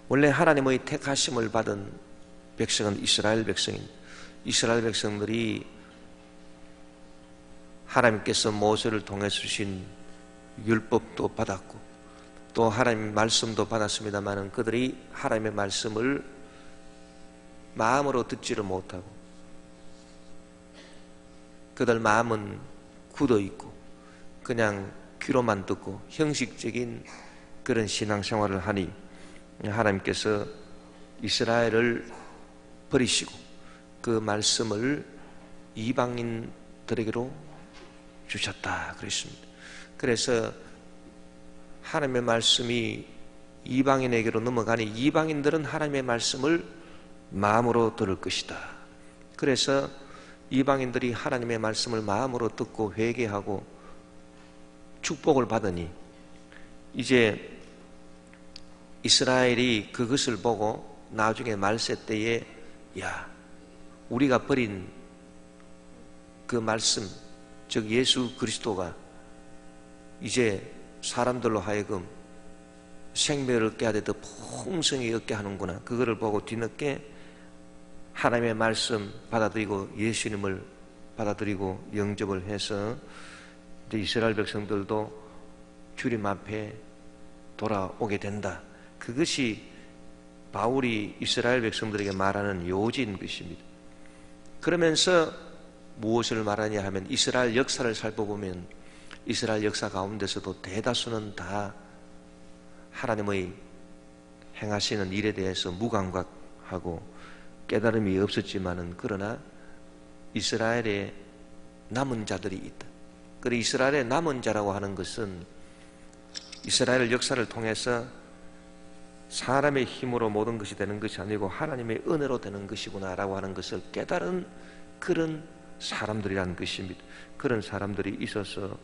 원래 하나님의 택하심을 받은 백성은 이스라엘 백성입니다. 이스라엘 백성들이 하나님께서 모세를 통해서 주신 율법도 받았고 또 하나님의 말씀도 받았습니다만 그들이 하나님의 말씀을 마음으로 듣지를 못하고 그들 마음은 굳어있고 그냥 귀로만 듣고 형식적인 그런 신앙생활을 하니 하나님께서 이스라엘을 버리시고 그 말씀을 이방인들에게로 주셨다 그랬습니다. 그래서 하나님의 말씀이 이방인에게로 넘어가니 이방인들은 하나님의 말씀을 마음으로 들을 것이다. 그래서 이방인들이 하나님의 말씀을 마음으로 듣고 회개하고 축복을 받으니 이제 이스라엘이 그것을 보고 나중에 말세 때에 야, 우리가 버린 그 말씀 즉 예수 그리스도가 이제 사람들로 하여금 생명을 얻게 하되 더 풍성히 얻게 하는구나. 그거를 보고 뒤늦게 하나님의 말씀 받아들이고 예수님을 받아들이고 영접을 해서 이제 이스라엘 백성들도 주님 앞에 돌아오게 된다. 그것이 바울이 이스라엘 백성들에게 말하는 요지인 것입니다. 그러면서 무엇을 말하냐 하면 이스라엘 역사를 살펴보면 이스라엘 역사 가운데서도 대다수는 다 하나님의 행하시는 일에 대해서 무감각하고 깨달음이 없었지만은 그러나 이스라엘에 남은 자들이 있다. 그리고 이스라엘의 남은 자라고 하는 것은 이스라엘 역사를 통해서 사람의 힘으로 모든 것이 되는 것이 아니고 하나님의 은혜로 되는 것이구나라고 하는 것을 깨달은 그런 사람들이라는 것입니다. 그런 사람들이 있어서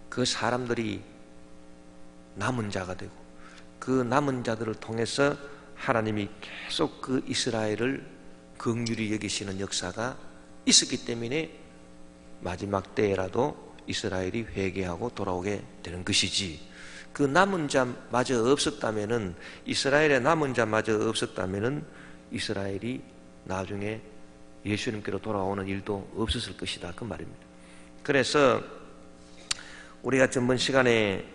그 사람들이 남은 자가 되고 그 남은 자들을 통해서 하나님이 계속 그 이스라엘을 긍휼히 여기시는 역사가 있었기 때문에 마지막 때에라도 이스라엘이 회개하고 돌아오게 되는 것이지, 그 남은 자마저 없었다면은, 이스라엘의 남은 자마저 없었다면은 이스라엘이 나중에 예수님께로 돌아오는 일도 없었을 것이다, 그 말입니다. 그래서 우리가 전번 시간에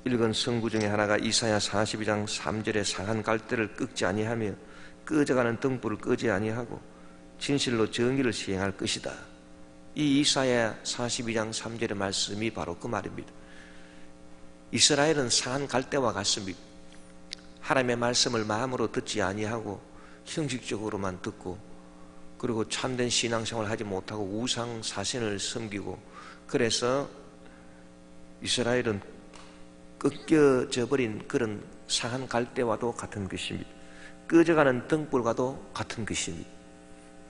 읽은 성구 중에 하나가 이사야 42장 3절에 상한 갈대를 꺾지 아니하며 꺼져가는 등불을 끄지 아니하고 진실로 정의를 시행할 것이다. 이 이사야 42장 3절의 말씀이 바로 그 말입니다. 이스라엘은 상한 갈대와 같습니다. 하나님의 말씀을 마음으로 듣지 아니하고 형식적으로만 듣고, 그리고 참된 신앙생활을 하지 못하고 우상 사신을 섬기고, 그래서 이스라엘은 꺾여져 버린 그런 상한 갈대와도 같은 것입니다. 꺼져가는 등불과도 같은 것입니다.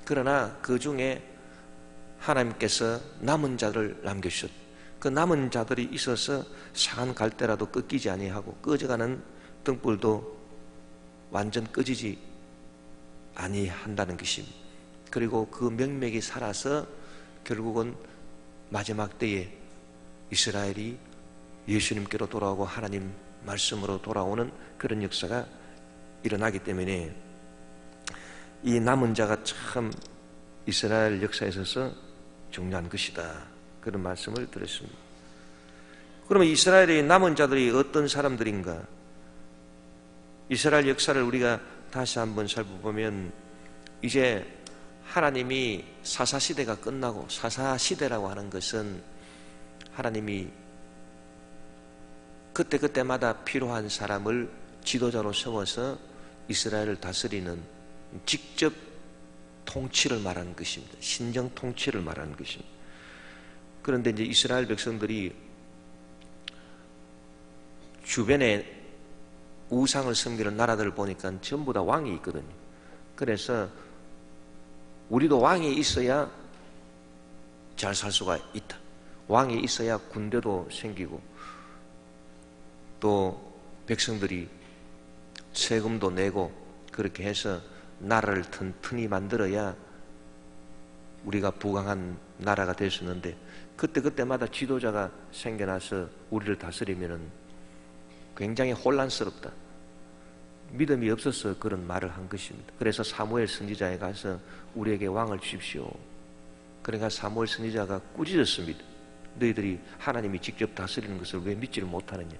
그러나 그 중에 하나님께서 남은 자를 남겨주셨다. 그 남은 자들이 있어서 상한 갈대라도 꺾이지 아니하고 꺼져가는 등불도 완전 꺼지지 아니한다는 것입니다. 그리고 그 명맥이 살아서 결국은 마지막 때에 이스라엘이 예수님께로 돌아오고 하나님 말씀으로 돌아오는 그런 역사가 일어나기 때문에 이 남은 자가 참 이스라엘 역사에 있어서 중요한 것이다, 그런 말씀을 드렸습니다. 그러면 이스라엘의 남은 자들이 어떤 사람들인가? 이스라엘 역사를 우리가 다시 한번 살펴보면 이제 하나님이 사사시대가 끝나고, 사사시대라고 하는 것은 하나님이 그때그때마다 필요한 사람을 지도자로 세워서 이스라엘을 다스리는 직접 통치를 말하는 것입니다. 신정 통치를 말하는 것입니다. 그런데 이제 이스라엘 백성들이 주변에 우상을 섬기는 나라들을 보니까 전부 다 왕이 있거든요. 그래서 우리도 왕이 있어야 잘 살 수가 있다. 왕이 있어야 군대도 생기고 또 백성들이 세금도 내고 그렇게 해서 나라를 튼튼히 만들어야 우리가 부강한 나라가 될 수 있는데, 그때마다 지도자가 생겨나서 우리를 다스리면은 굉장히 혼란스럽다. 믿음이 없어서 그런 말을 한 것입니다. 그래서 사무엘 선지자에 가서 우리에게 왕을 주십시오. 그러니까 사무엘 선지자가 꾸짖었습니다. 너희들이 하나님이 직접 다스리는 것을 왜 믿지를 못하느냐.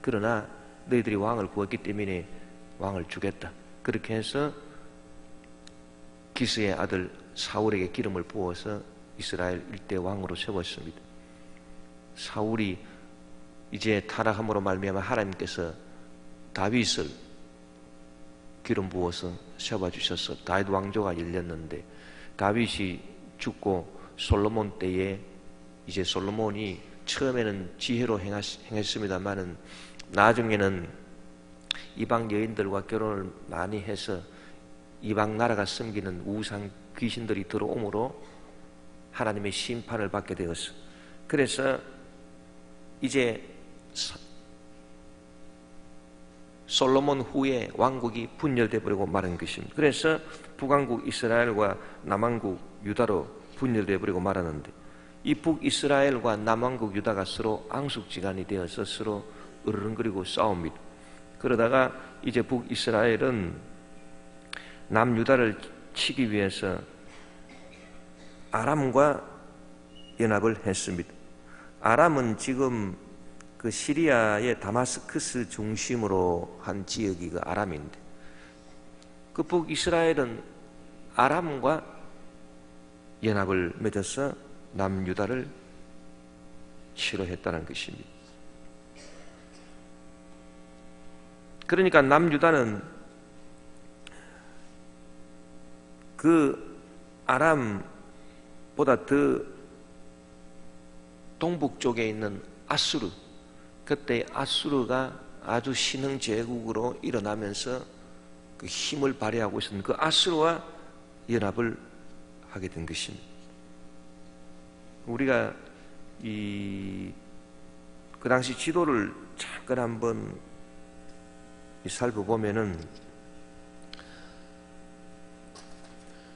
그러나 너희들이 왕을 구했기 때문에 왕을 주겠다. 그렇게 해서 기스의 아들 사울에게 기름을 부어서 이스라엘 일대 왕으로 세웠습니다. 사울이 이제 타락함으로 말미암아 하나님께서 다윗을 기름 부어서 세워주셔서 다윗 왕조가 열렸는데, 다윗이 죽고 솔로몬 때에 이제 솔로몬이 처음에는 지혜로 행했습니다만은 나중에는 이방 여인들과 결혼을 많이 해서 이방 나라가 섬기는 우상 귀신들이 들어오므로 하나님의 심판을 받게 되었어. 그래서 이제 솔로몬 후에 왕국이 분열돼 버리고 말은 것입니다. 그래서 북왕국 이스라엘과 남왕국 유다로 분열돼 버리고 말았는데, 이 북이스라엘과 남왕국 유다가 서로 앙숙지간이 되어서 서로 으르렁거리고 싸웁니다. 그러다가 이제 북이스라엘은 남유다를 치기 위해서 아람과 연합을 했습니다. 아람은 지금 그 시리아의 다마스커스 중심으로 한 지역이 그 아람인데, 그 북이스라엘은 아람과 연합을 맺어서 남유다를 싫어했다는 것입니다. 그러니까 남유다는 그 아람보다 더 동북 쪽에 있는 아수르, 그때 아수르가 아주 신흥 제국으로 일어나면서 그 힘을 발휘하고 있었던 그 아수르와 연합을 하게 된 것입니다. 우리가 그 당시 지도를 잠깐 한번 살펴보면은,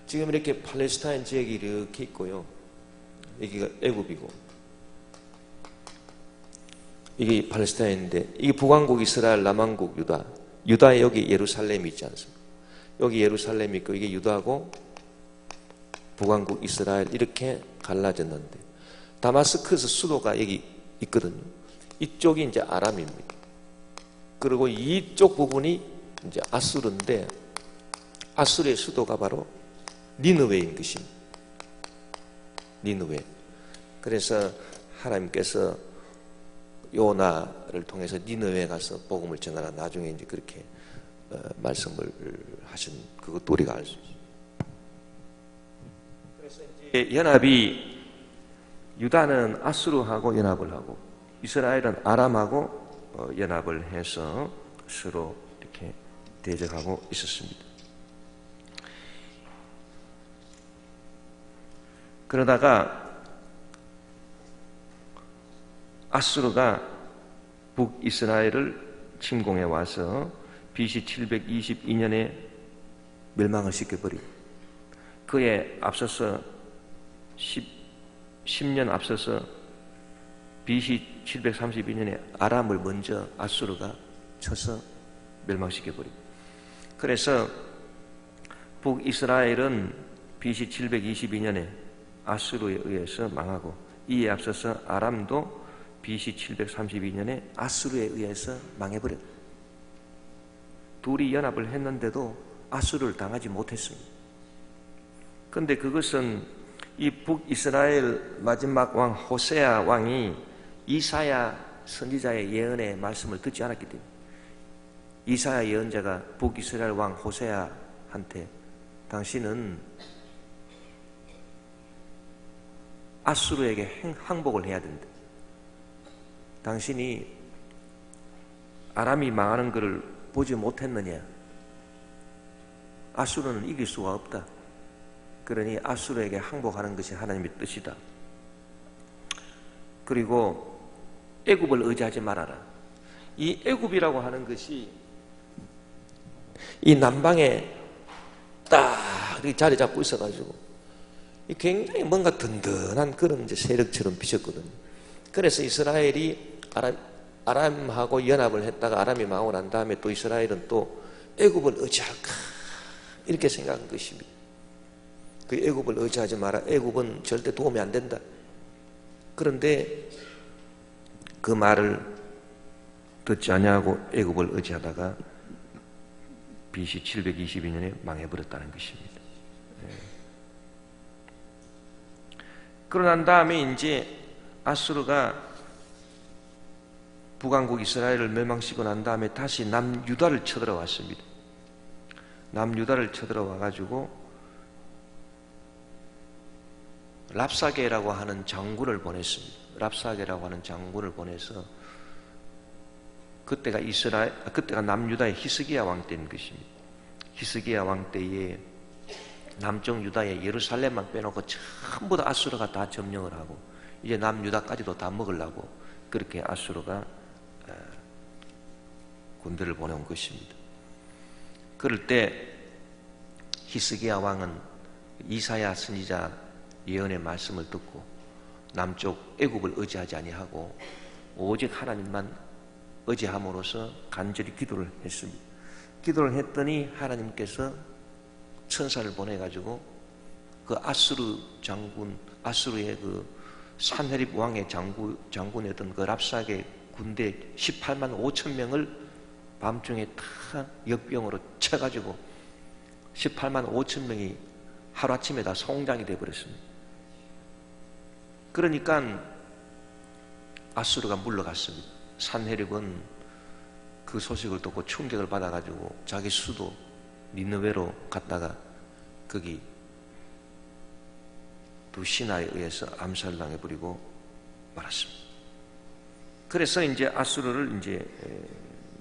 지금 이렇게 팔레스타인 지역이 이렇게 있고요. 여기가 애굽이고, 이게 팔레스타인인데, 이게 북왕국 이스라엘, 남왕국 유다. 유다에 여기 예루살렘이 있지 않습니까? 여기 예루살렘이 있고, 이게 유다고 북왕국 이스라엘 이렇게 갈라졌는데, 다마스커스 수도가 여기 있거든요. 이쪽이 이제 아람입니다. 그리고 이쪽 부분이 이제 아수르인데, 아수르의 수도가 바로 니느웨인 것입니다. 니느웨. 그래서 하나님께서 요나를 통해서 니느웨에 가서 복음을 전하라, 나중에 이제 그렇게 말씀을 하신 그것도 우리가 알 수 있습니다. 그래서 이제 연합이, 유다는 아수르하고 연합을 하고 이스라엘은 아람하고 연합을 해서 서로 이렇게 대적하고 있었습니다. 그러다가 아수르가 북이스라엘을 침공해 와서 BC 722년에 멸망을 시켜버리고, 그에 앞서서 10년 앞서서 BC 732년에 아람을 먼저 아수르가 쳐서 멸망시켜버리고, 그래서 북이스라엘은 BC 722년에 아수르에 의해서 망하고, 이에 앞서서 아람도 BC 732년에 아수르에 의해서 망해버렸다. 둘이 연합을 했는데도 아수르를 당하지 못했습니다. 그런데 그것은 이 북이스라엘 마지막 왕 호세아 왕이 이사야 선지자의 예언의 말씀을 듣지 않았기 때문에, 이사야 예언자가 북이스라엘 왕 호세아한테 당신은 아수르에게 항복을 해야 된다. 당신이 아람이 망하는 것을 보지 못했느냐? 아수르는 이길 수가 없다. 그러니 아수르에게 항복하는 것이 하나님의 뜻이다. 그리고 애굽을 의지하지 말아라. 이 애굽이라고 하는 것이 이 남방에 딱 이렇게 자리 잡고 있어가지고 굉장히 뭔가 든든한 그런 이제 세력처럼 비쳤거든요. 그래서 이스라엘이 아람하고 연합을 했다가 아람이 망하고 난 다음에 또 이스라엘은 또 애굽을 의지할까 이렇게 생각한 것입니다. 그 애굽을 의지하지 마라. 애굽은 절대 도움이 안 된다. 그런데 그 말을 듣지 아니하고 애굽을 의지하다가 BC 722년에 망해버렸다는 것입니다. 그러고 난 다음에 이제 아수르가 북왕국 이스라엘을 멸망시키고 난 다음에 다시 남유다를 쳐들어왔습니다. 남유다를 쳐들어와 가지고 랍사게라고 하는 장군을 보냈습니다. 랍사게라고 하는 장군을 보내서 그때가 남유다의 히스기야 왕 때인 것입니다. 히스기야 왕 때에 남쪽 유다의 예루살렘만 빼놓고 전부 다 아수르가 다 점령을 하고 이제 남유다까지도 다 먹으려고 그렇게 아수르가 군대를 보내온 것입니다. 그럴 때 히스기야 왕은 이사야 선지자 예언의 말씀을 듣고 남쪽 애굽을 의지하지 아니하고 오직 하나님만 의지함으로써 간절히 기도를 했습니다. 기도를 했더니 하나님께서 천사를 보내가지고 그 아수르 장군, 아수르의 그 산헤립 왕의 장군이었던 그 랍사게 군대 18만 5천 명을 밤중에 다 역병으로 쳐가지고 18만 5천 명이 하루아침에 다 송장이 되어버렸습니다. 그러니까 아수르가 물러갔습니다. 산헤립은 그 소식을 듣고 충격을 받아가지고 자기 수도 니느웨로 갔다가 거기 두 신하에 의해서 암살당해버리고 말았습니다. 그래서 이제 아수르를 이제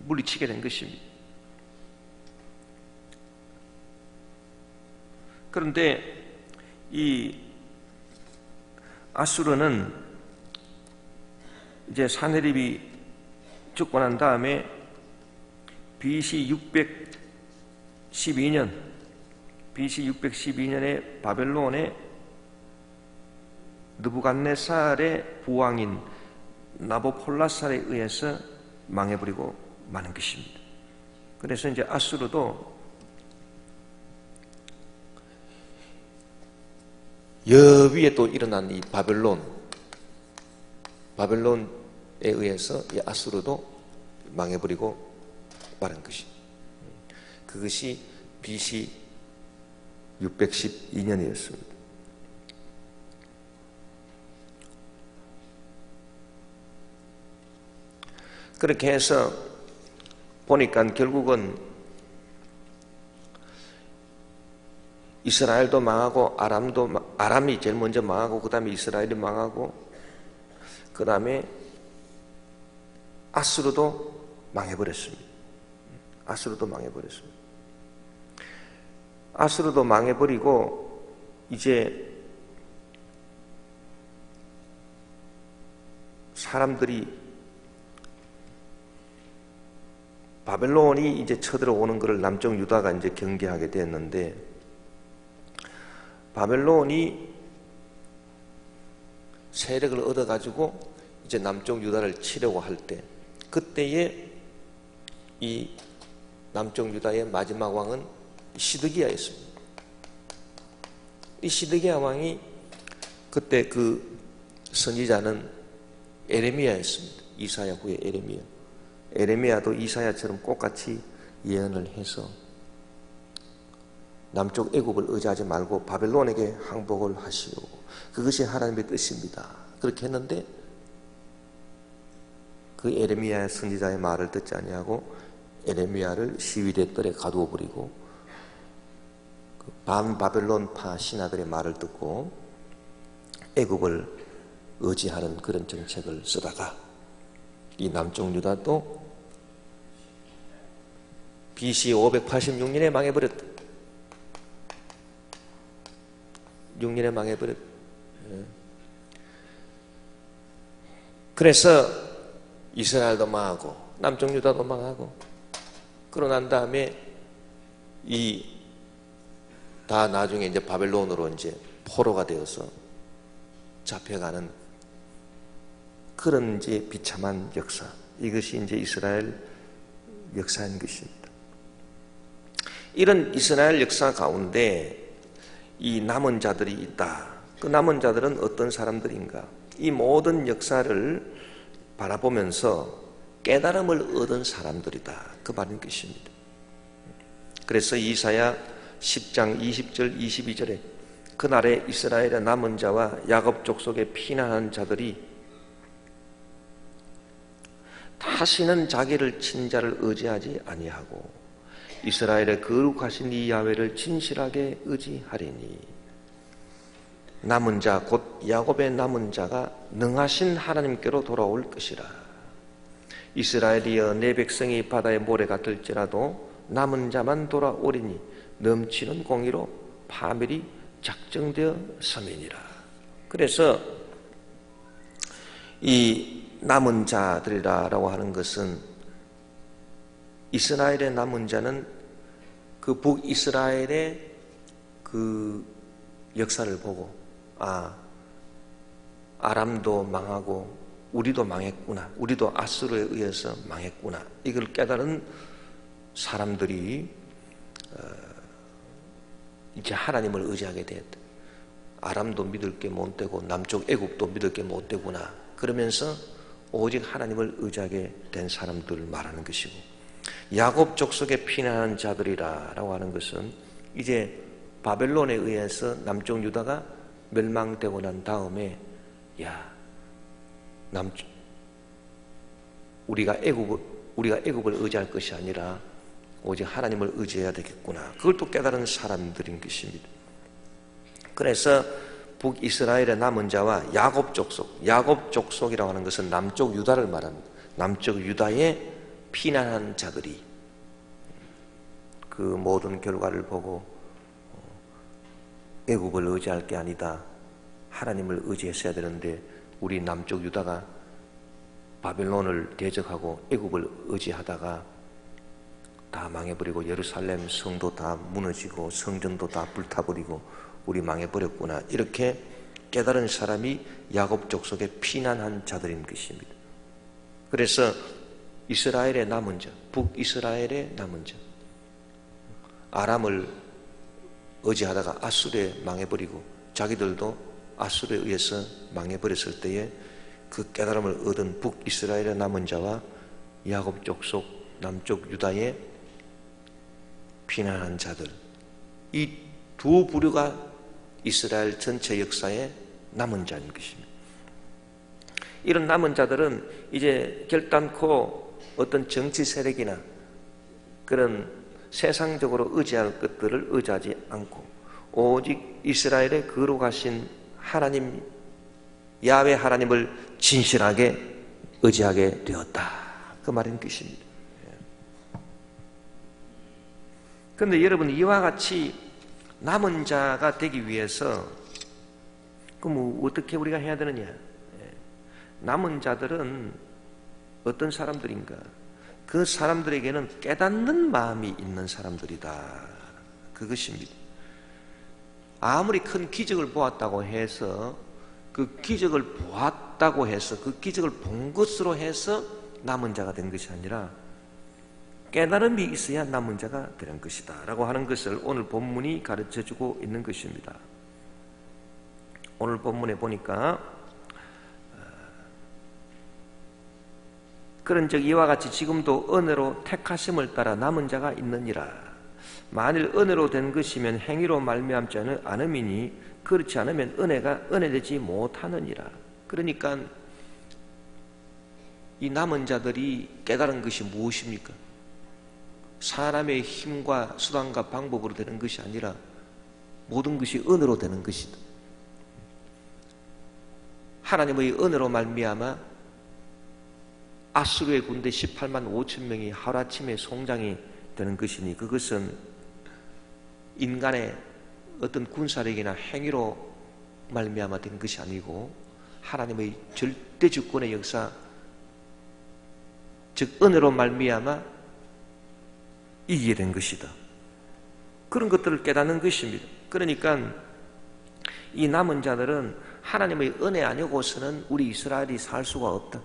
물리치게 된 것입니다. 그런데 이 아수르는 이제 산헤립이 죽고 난 다음에 BC 612년에 바벨론의 느부갓네살의 부왕인 나보폴라살에 의해서 망해버리고 마는 것입니다. 그래서 이제 아수르도 여위에 또 일어난 이 바벨론에 의해서 이 아수르도 망해버리고 마는 것입니다. 그것이 BC 612년이었습니다. 그렇게 해서 보니까 결국은 이스라엘도 망하고 아람이 제일 먼저 망하고 그 다음에 이스라엘이 망하고 그 다음에 아수르도 망해버렸습니다. 아수르도 망해버리고 이제 사람들이 바벨론이 이제 쳐들어오는 것을 남쪽 유다가 이제 경계하게 됐는데 바벨론이 세력을 얻어가지고 이제 남쪽 유다를 치려고 할 때 그때에 이 남쪽 유다의 마지막 왕은 시드기야였습니다. 이 시드기야 왕이 그때 그 선지자는 에레미야였습니다. 이사야 후에 에레미야도 이사야처럼 똑같이 예언을 해서 남쪽 애굽을 의지하지 말고 바벨론에게 항복을 하시오. 그것이 하나님의 뜻입니다. 그렇게 했는데 그 에레미야 선지자의 말을 듣지 아니하고 에레미야를 시위대 뜰에 가두어 버리고 그 반바벨론파 신하들의 말을 듣고 애굽을 의지하는 그런 정책을 쓰다가 이 남쪽 유다도 BC 586년에 망해버렸다. 6년에 망해버렸다. 그래서 이스라엘도 망하고 남쪽 유다도 망하고 그러고 난 다음에 다 나중에 이제 바벨론으로 이제 포로가 되어서 잡혀가는 그런 이제 비참한 역사 이것이 이제 이스라엘 역사인 것입니다. 이런 이스라엘 역사 가운데 이 남은 자들이 있다. 그 남은 자들은 어떤 사람들인가? 이 모든 역사를 바라보면서 깨달음을 얻은 사람들이다. 그 말인 것입니다. 그래서 이사야 10장 20절 22절에 그날에 이스라엘의 남은 자와 야곱 족속에 피난한 자들이 다시는 자기를 친 자를 의지하지 아니하고 이스라엘의 거룩하신 이 야훼를 진실하게 의지하리니 남은 자 곧 야곱의 남은 자가 능하신 하나님께로 돌아올 것이라. 이스라엘이여 내 백성이 바다의 모래 같을지라도 남은 자만 돌아오리니 넘치는 공의로 파멸이 작정되어 섬이니라. 그래서 이 남은 자들이라고 하는 것은 이스라엘의 남은 자는 그 북이스라엘의 그 역사를 보고 아람도 망하고 우리도 망했구나. 우리도 아수르에 의해서 망했구나. 이걸 깨달은 사람들이 이제 하나님을 의지하게 됐다. 아람도 믿을 게 못 되고 남쪽 애굽도 믿을 게 못 되구나. 그러면서 오직 하나님을 의지하게 된 사람들을 말하는 것이고, 야곱 족속에 피난한 자들이라고 하는 것은 이제 바벨론에 의해서 남쪽 유다가 멸망되고 난 다음에 우리가 애굽을 의지할 것이 아니라 오직 하나님을 의지해야 되겠구나. 그걸 또 깨달은 사람들인 것입니다. 그래서 북이스라엘의 남은 자와 야곱 족속이라고 하는 것은 남쪽 유다를 말합니다. 남쪽 유다에 피난한 자들이 그 모든 결과를 보고 애굽을 의지할 게 아니다. 하나님을 의지했어야 되는데 우리 남쪽 유다가 바벨론을 대적하고 애굽을 의지하다가 다 망해버리고 예루살렘 성도 다 무너지고 성전도 다 불타버리고 우리 망해버렸구나. 이렇게 깨달은 사람이 야곱 족속에 피난한 자들인 것입니다. 그래서 이스라엘의 남은 자, 북이스라엘의 남은 자, 아람을 의지하다가 아수르에 망해버리고 자기들도 아수르에 의해서 망해버렸을 때에 그 깨달음을 얻은 북이스라엘의 남은 자와 야곱 족속 남쪽 유다에 피난한 자들, 이 두 부류가 이스라엘 전체 역사의 남은 자인 것입니다. 이런 남은 자들은 이제 결단코 어떤 정치 세력이나 그런 세상적으로 의지할 것들을 의지하지 않고 오직 이스라엘의 거룩하신 하나님 야훼 하나님을 진실하게 의지하게 되었다. 그 말인 것입니다. 그런데 여러분, 이와 같이 남은 자가 되기 위해서 그럼 어떻게 우리가 해야 되느냐? 남은 자들은 어떤 사람들인가? 그 사람들에게는 깨닫는 마음이 있는 사람들이다. 그것입니다. 아무리 큰 기적을 보았다고 해서 그 기적을 보았다고 해서 그 기적을 본 것으로 해서 남은 자가 된 것이 아니라 깨달음이 있어야 남은 자가 되는 것이다 라고 하는 것을 오늘 본문이 가르쳐주고 있는 것입니다. 오늘 본문에 보니까 그런즉 이와 같이 지금도 은혜로 택하심을 따라 남은 자가 있느니라. 만일 은혜로 된 것이면 행위로 말미암지 않음이니 그렇지 않으면 은혜가 은혜되지 못하느니라. 그러니까 이 남은 자들이 깨달은 것이 무엇입니까? 사람의 힘과 수단과 방법으로 되는 것이 아니라 모든 것이 은혜로 되는 것이다. 하나님의 은혜로 말미암아 아수르의 군대 18만 5천 명이 하루아침에 송장이 되는 것이니 그것은 인간의 어떤 군사력이나 행위로 말미암아 된 것이 아니고 하나님의 절대 주권의 역사, 즉 은혜로 말미암아 이기게 된 것이다. 그런 것들을 깨닫는 것입니다. 그러니까 이 남은 자들은 하나님의 은혜 아니고서는 우리 이스라엘이 살 수가 없다.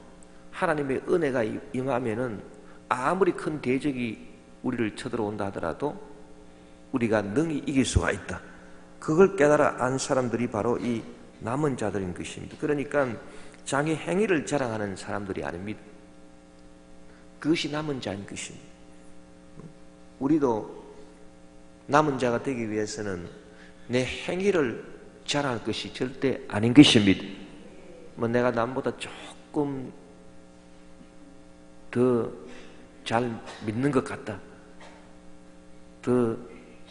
하나님의 은혜가 임하면은 아무리 큰 대적이 우리를 쳐들어온다 하더라도 우리가 능히 이길 수가 있다. 그걸 깨달아 안 사람들이 바로 이 남은 자들인 것입니다. 그러니까 자기 행위를 자랑하는 사람들이 아닙니다. 그것이 남은 자인 것입니다. 우리도 남은 자가 되기 위해서는 내 행위를 자랑할 것이 절대 아닌 것입니다. 뭐 내가 남보다 조금 더 잘 믿는 것 같다, 더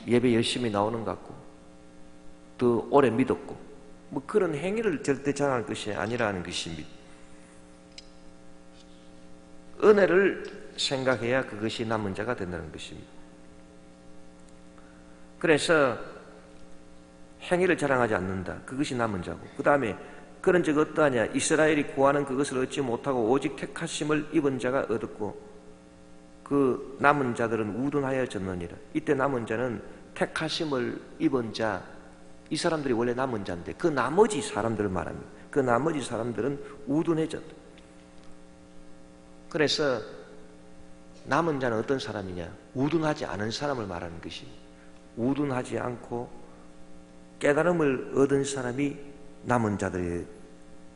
예배 열심히 나오는 것 같고, 더 오래 믿었고, 뭐 그런 행위를 절대 자랑할 것이 아니라는 것입니다. 은혜를 생각해야 그것이 남은 자가 된다는 것입니다. 그래서 행위를 자랑하지 않는다. 그것이 남은 자고, 그 다음에 그런 적 어떠하냐? 이스라엘이 구하는 그것을 얻지 못하고 오직 택하심을 입은 자가 얻었고 그 남은 자들은 우둔하여졌느니라. 이때 남은 자는 택하심을 입은 자, 이 사람들이 원래 남은 자인데 그 나머지 사람들을 말합니다. 그 나머지 사람들은 우둔해졌다. 그래서 남은 자는 어떤 사람이냐? 우둔하지 않은 사람을 말하는 것이, 우둔하지 않고 깨달음을 얻은 사람이 남은 자들이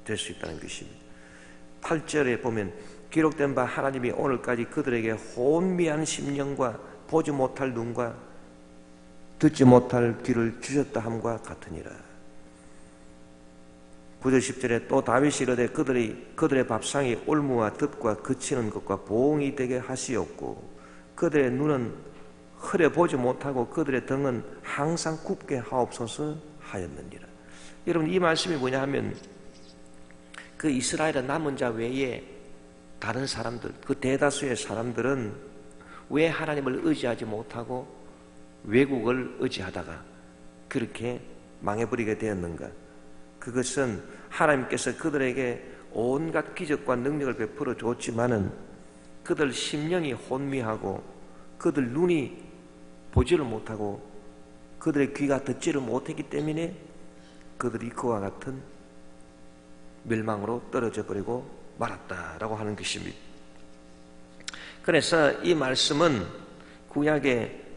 될 수 있다는 것입니다. 8절에 보면 기록된 바 하나님이 오늘까지 그들에게 혼미한 심령과 보지 못할 눈과 듣지 못할 귀를 주셨다 함과 같으니라. 9절 10절에 또 다윗이 이르되 그들의 밥상이 올무와 덫과 그치는 것과 보응이 되게 하시옵고 그들의 눈은 흐려 보지 못하고 그들의 등은 항상 굽게 하옵소서 하였느니라. 여러분, 이 말씀이 뭐냐 하면 그 이스라엘의 남은 자 외에 다른 사람들, 그 대다수의 사람들은 왜 하나님을 의지하지 못하고 외국을 의지하다가 그렇게 망해버리게 되었는가? 그것은 하나님께서 그들에게 온갖 기적과 능력을 베풀어 줬지만은 그들 심령이 혼미하고 그들 눈이 보지를 못하고 그들의 귀가 듣지를 못했기 때문에 그들이 그와 같은 멸망으로 떨어져 버리고 말았다라고 하는 것입니다. 그래서 이 말씀은 구약의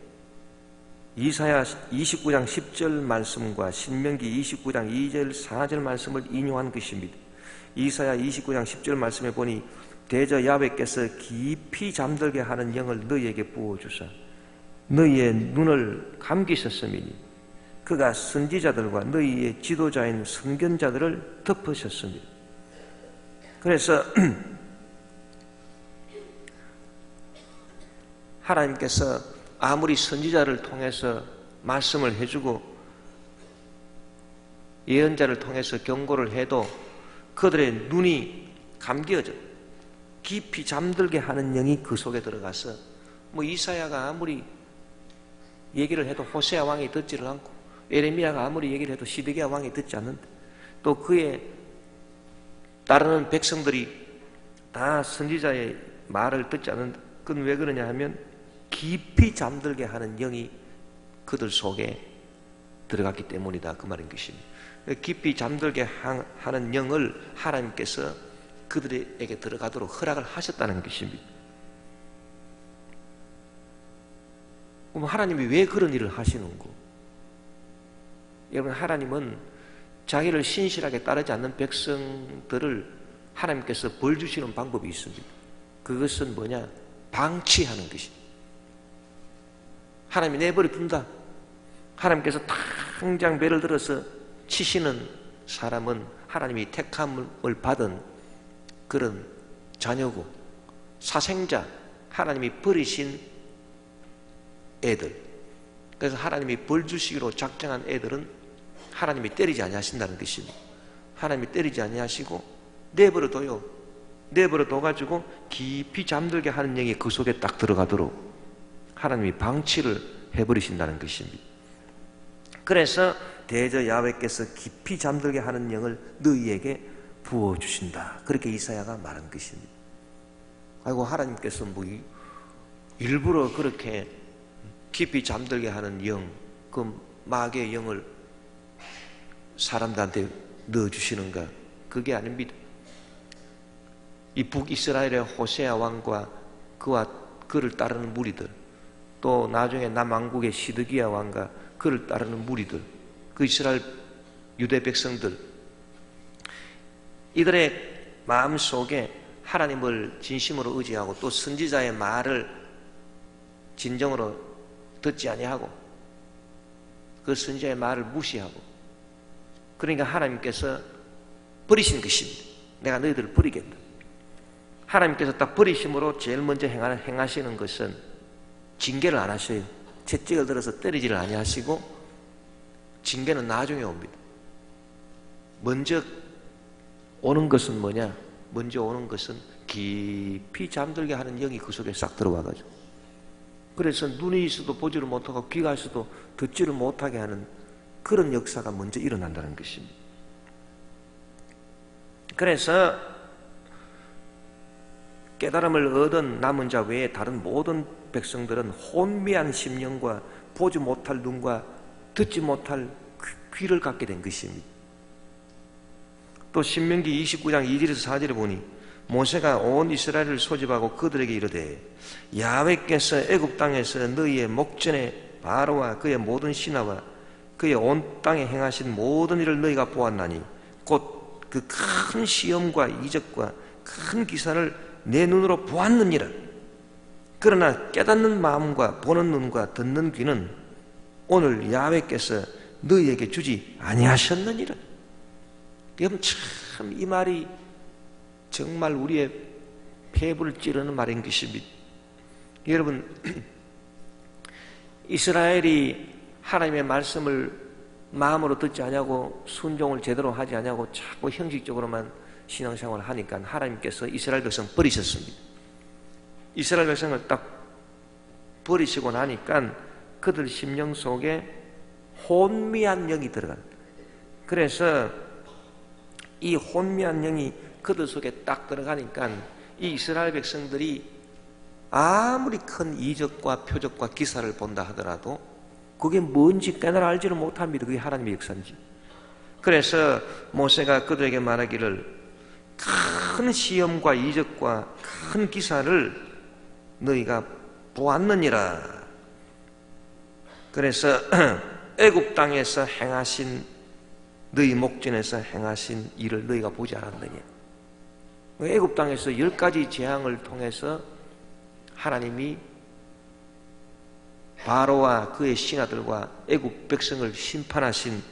이사야 29장 10절 말씀과 신명기 29장 2절 4절 말씀을 인용한 것입니다. 이사야 29장 10절 말씀에 보니 대저 야훼께서 깊이 잠들게 하는 영을 너희에게 부어주사 너희의 눈을 감기셨음이니 그가 선지자들과 너희의 지도자인 선견자들을 덮으셨습니다. 그래서 하나님께서 아무리 선지자를 통해서 말씀을 해주고 예언자를 통해서 경고를 해도 그들의 눈이 감겨져 깊이 잠들게 하는 영이 그 속에 들어가서 뭐 이사야가 아무리 얘기를 해도 호세아 왕이 듣지를 않고 에레미야가 아무리 얘기를 해도 시드기야 왕이 듣지 않는다. 또 그의 따르는 백성들이 다 선지자의 말을 듣지 않는다. 그건 왜 그러냐 하면 깊이 잠들게 하는 영이 그들 속에 들어갔기 때문이다, 그 말인 것입니다. 깊이 잠들게 하는 영을 하나님께서 그들에게 들어가도록 허락을 하셨다는 것입니다. 그럼 하나님이 왜 그런 일을 하시는고? 여러분, 하나님은 자기를 신실하게 따르지 않는 백성들을 하나님께서 벌 주시는 방법이 있습니다. 그것은 뭐냐? 방치하는 것입니다. 하나님이 내버려 둔다. 하나님께서 당장 배를 들어서 치시는 사람은 하나님이 택함을 받은 그런 자녀고 사생자, 하나님이 버리신 애들. 그래서 하나님이 벌 주시기로 작정한 애들은 하나님이 때리지 아니하신다는 것입니다. 하나님이 때리지 아니하시고 내버려 둬요. 내버려 둬가지고 깊이 잠들게 하는 영이 그 속에 딱 들어가도록 하나님이 방치를 해버리신다는 것입니다. 그래서 대저 야훼께서 깊이 잠들게 하는 영을 너희에게 부어주신다. 그렇게 이사야가 말한 것입니다. 아이고, 하나님께서 뭐 일부러 그렇게 깊이 잠들게 하는 영, 그 마귀의 영을 사람들한테 넣어주시는가? 그게 아닙니다. 이 북이스라엘의 호세아 왕과 그를 따르는 무리들, 또 나중에 남왕국의 시드기야 왕과 그를 따르는 무리들, 그 이스라엘 유대 백성들, 이들의 마음 속에 하나님을 진심으로 의지하고 또 선지자의 말을 진정으로 듣지 아니하고 그 선지자의 말을 무시하고, 그러니까 하나님께서 버리신 것입니다. 내가 너희들을 버리겠다. 하나님께서 딱 버리심으로 제일 먼저 행하시는 것은 징계를 안 하셔요. 채찍을 들어서 때리지를 아니하시고 징계는 나중에 옵니다. 먼저 오는 것은 뭐냐? 먼저 오는 것은 깊이 잠들게 하는 영이 그 속에 싹 들어와가지고, 그래서 눈이 있어도 보지를 못하고 귀가 있어도 듣지를 못하게 하는 그런 역사가 먼저 일어난다는 것입니다. 그래서 깨달음을 얻은 남은 자 외에 다른 모든 백성들은 혼미한 심령과 보지 못할 눈과 듣지 못할 귀를 갖게 된 것입니다. 또 신명기 29장 2절에서 4절에 보니 모세가 온 이스라엘을 소집하고 그들에게 이르되 야훼께서 애굽 땅에서 너희의 목전에 바로와 그의 모든 신하와 그의 온 땅에 행하신 모든 일을 너희가 보았나니 곧 그 큰 시험과 이적과 큰 기사를 내 눈으로 보았느니라. 그러나 깨닫는 마음과 보는 눈과 듣는 귀는 오늘 야훼께서 너희에게 주지 아니하셨느니라. 여러분, 참 이 말이 정말 우리의 폐부를 찌르는 말인 것입니다. 여러분, 이스라엘이 하나님의 말씀을 마음으로 듣지 아니하고 순종을 제대로 하지 아니하고 자꾸 형식적으로만 신앙생활을 하니까 하나님께서 이스라엘 백성 버리셨습니다. 이스라엘 백성을 딱 버리시고 나니까 그들 심령 속에 혼미한 영이 들어간다. 그래서 이 혼미한 영이 그들 속에 딱 들어가니까 이 이스라엘 백성들이 아무리 큰 이적과 표적과 기사를 본다 하더라도 그게 뭔지 깨달아 알지를 못합니다. 그게 하나님의 역사인지. 그래서 모세가 그들에게 말하기를 큰 시험과 이적과 큰 기사를 너희가 보았느니라. 그래서 애굽 땅에서 행하신 너희 목전에서 행하신 일을 너희가 보지 않았느냐. 애굽 땅에서 10가지 재앙을 통해서 하나님이 바로와 그의 신하들과 애굽 백성을 심판하신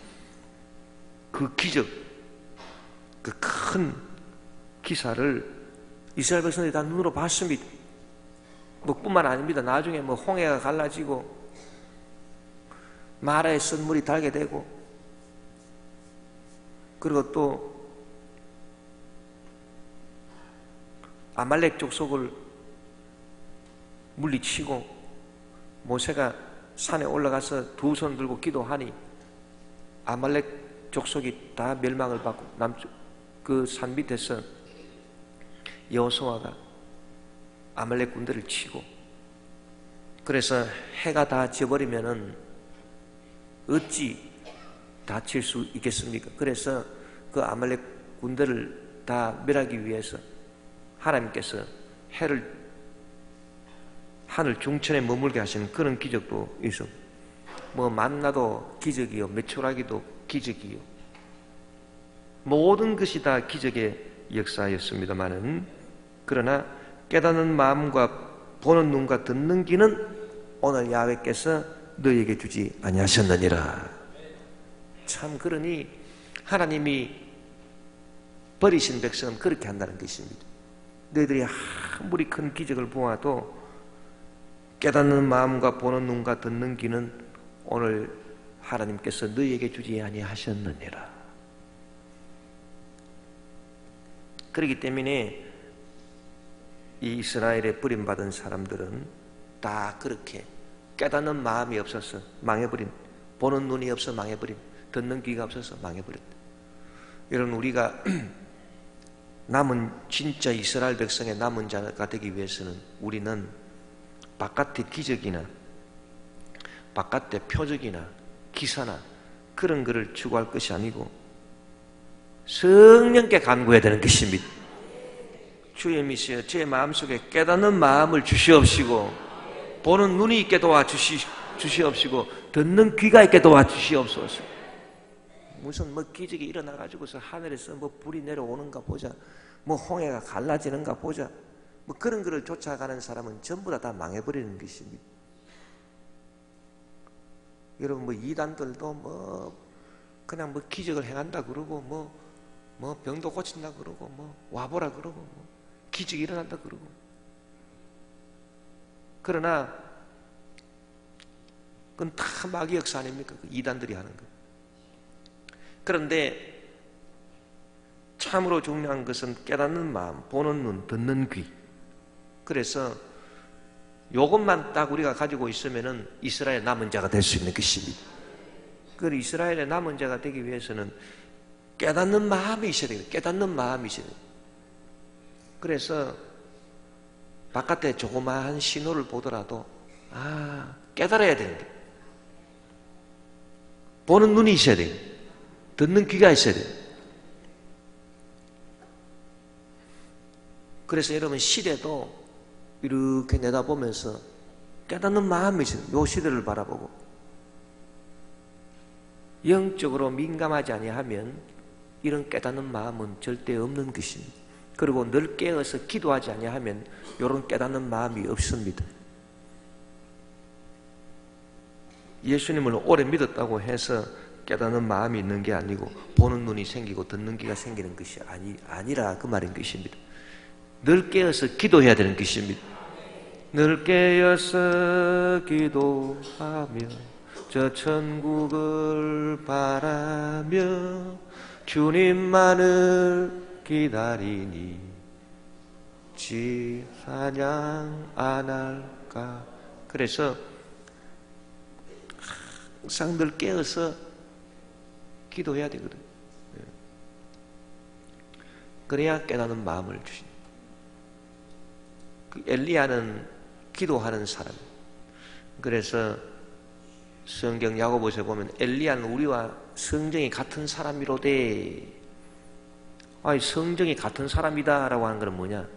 그 기적, 그 큰 기사를 이스라엘 백성들이 다 눈으로 봤습니다. 뿐만 아닙니다. 나중에 홍해가 갈라지고 마라의 썬물이 달게 되고, 그리고 또 아말렉 족속을 물리치고 모세가 산에 올라가서 두 손 들고 기도하니 아말렉 족속이 다 멸망을 받고 남쪽 그 산 밑에서 여호수아가 아말렉 군대를 치고, 그래서 해가 다 져버리면은 어찌 다 칠 수 있겠습니까? 그래서 그 아말렉 군대를 다 멸하기 위해서 하나님께서 해를 하늘 중천에 머물게 하시는 그런 기적도 있어. 만나도 기적이요, 메추라기도 기적이요, 모든 것이 다 기적의 역사였습니다마는, 그러나 깨닫는 마음과 보는 눈과 듣는 귀는 오늘 야훼께서 너희에게 주지 아니하셨느니라. 참, 그러니 하나님이 버리신 백성은 그렇게 한다는 것입니다. 너희들이 아무리 큰 기적을 보아도 깨닫는 마음과 보는 눈과 듣는 귀는 오늘 하나님께서 너희에게 주지 아니하셨느니라. 그렇기 때문에 이 이스라엘에 버림받은 사람들은 다 그렇게 깨닫는 마음이 없어서 망해버린, 보는 눈이 없어 망해버린, 듣는 귀가 없어서 망해버렸다. 여러분, 우리가 남은 진짜 이스라엘 백성의 남은 자가 되기 위해서는 우리는 바깥의 기적이나 바깥의 표적이나 기사나 그런 것을 추구할 것이 아니고 성령께 간구해야 되는 것입니다. 주님이시여 제 마음속에 깨닫는 마음을 주시옵시고 보는 눈이 있게 도와주시옵시고 듣는 귀가 있게 도와주시옵소서. 무슨 뭐 기적이 일어나가지고서 하늘에서 뭐 불이 내려오는가 보자, 뭐 홍해가 갈라지는가 보자, 뭐 그런 거를 쫓아가는 사람은 전부 다 망해버리는 것입니다. 여러분 뭐 이단들도 뭐 그냥 뭐 기적을 행한다 그러고 뭐 병도 고친다 그러고 뭐 와보라 그러고 뭐 기적이 일어난다 그러고, 그러나 그건 다 마귀 역사 아닙니까? 그 이단들이 하는 거. 그런데 참으로 중요한 것은 깨닫는 마음, 보는 눈, 듣는 귀. 그래서 이것만 딱 우리가 가지고 있으면은 이스라엘 남은 자가 될 수 있는 것입니다. 그 이스라엘의 남은 자가 되기 위해서는 깨닫는 마음이 있어야 돼요. 깨닫는 마음이 있어야 돼요. 그래서 바깥에 조그마한 신호를 보더라도 깨달아야 되는데, 보는 눈이 있어야 돼요. 듣는 귀가 있어야 돼요. 그래서 여러분 시대도 이렇게 내다보면서 깨닫는 마음이 있어요. 이 시대를 바라보고 영적으로 민감하지 아니하면 이런 깨닫는 마음은 절대 없는 것입니다. 그리고 늘 깨어서 기도하지 아니하면 이런 깨닫는 마음이 없습니다. 예수님을 오래 믿었다고 해서 깨닫는 마음이 있는 게 아니고 보는 눈이 생기고 듣는 귀가 생기는 것이 아니라 그 말인 것입니다. 늘 깨어서 기도해야 되는 것입니다. 늘 깨어서 기도하며 저 천국을 바라며 주님만을 기다리니 지 사냥 안 할까. 그래서 항상 늘 깨어서 기도해야 되거든. 그래야 깨닫는 마음을 주십니다. 엘리야는 기도하는 사람. 그래서 성경 야고보서에 보면 엘리야는 우리와 성정이 같은 사람이로되. 아니 성정이 같은 사람이다 라고 하는 것은 뭐냐?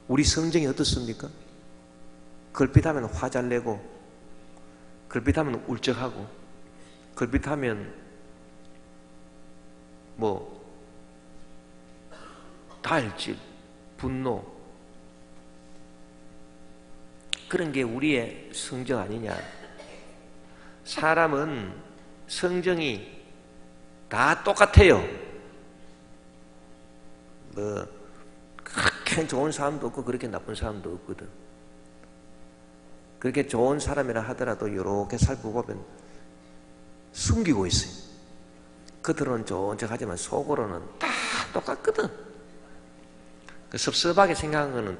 우리 성정이 어떻습니까? 걸핏하면 화 잘 내고, 걸핏하면 울적하고, 걸핏하면 뭐 다혈질, 분노, 그런 게 우리의 성정 아니냐? 사람은 성정이 다 똑같아요. 뭐 그렇게 좋은 사람도 없고 그렇게 나쁜 사람도 없거든. 그렇게 좋은 사람이라 하더라도 이렇게 살펴보면 숨기고 있어요. 겉으로는 좋은 척하지만 속으로는 다 똑같거든. 그 섭섭하게 생각한 거는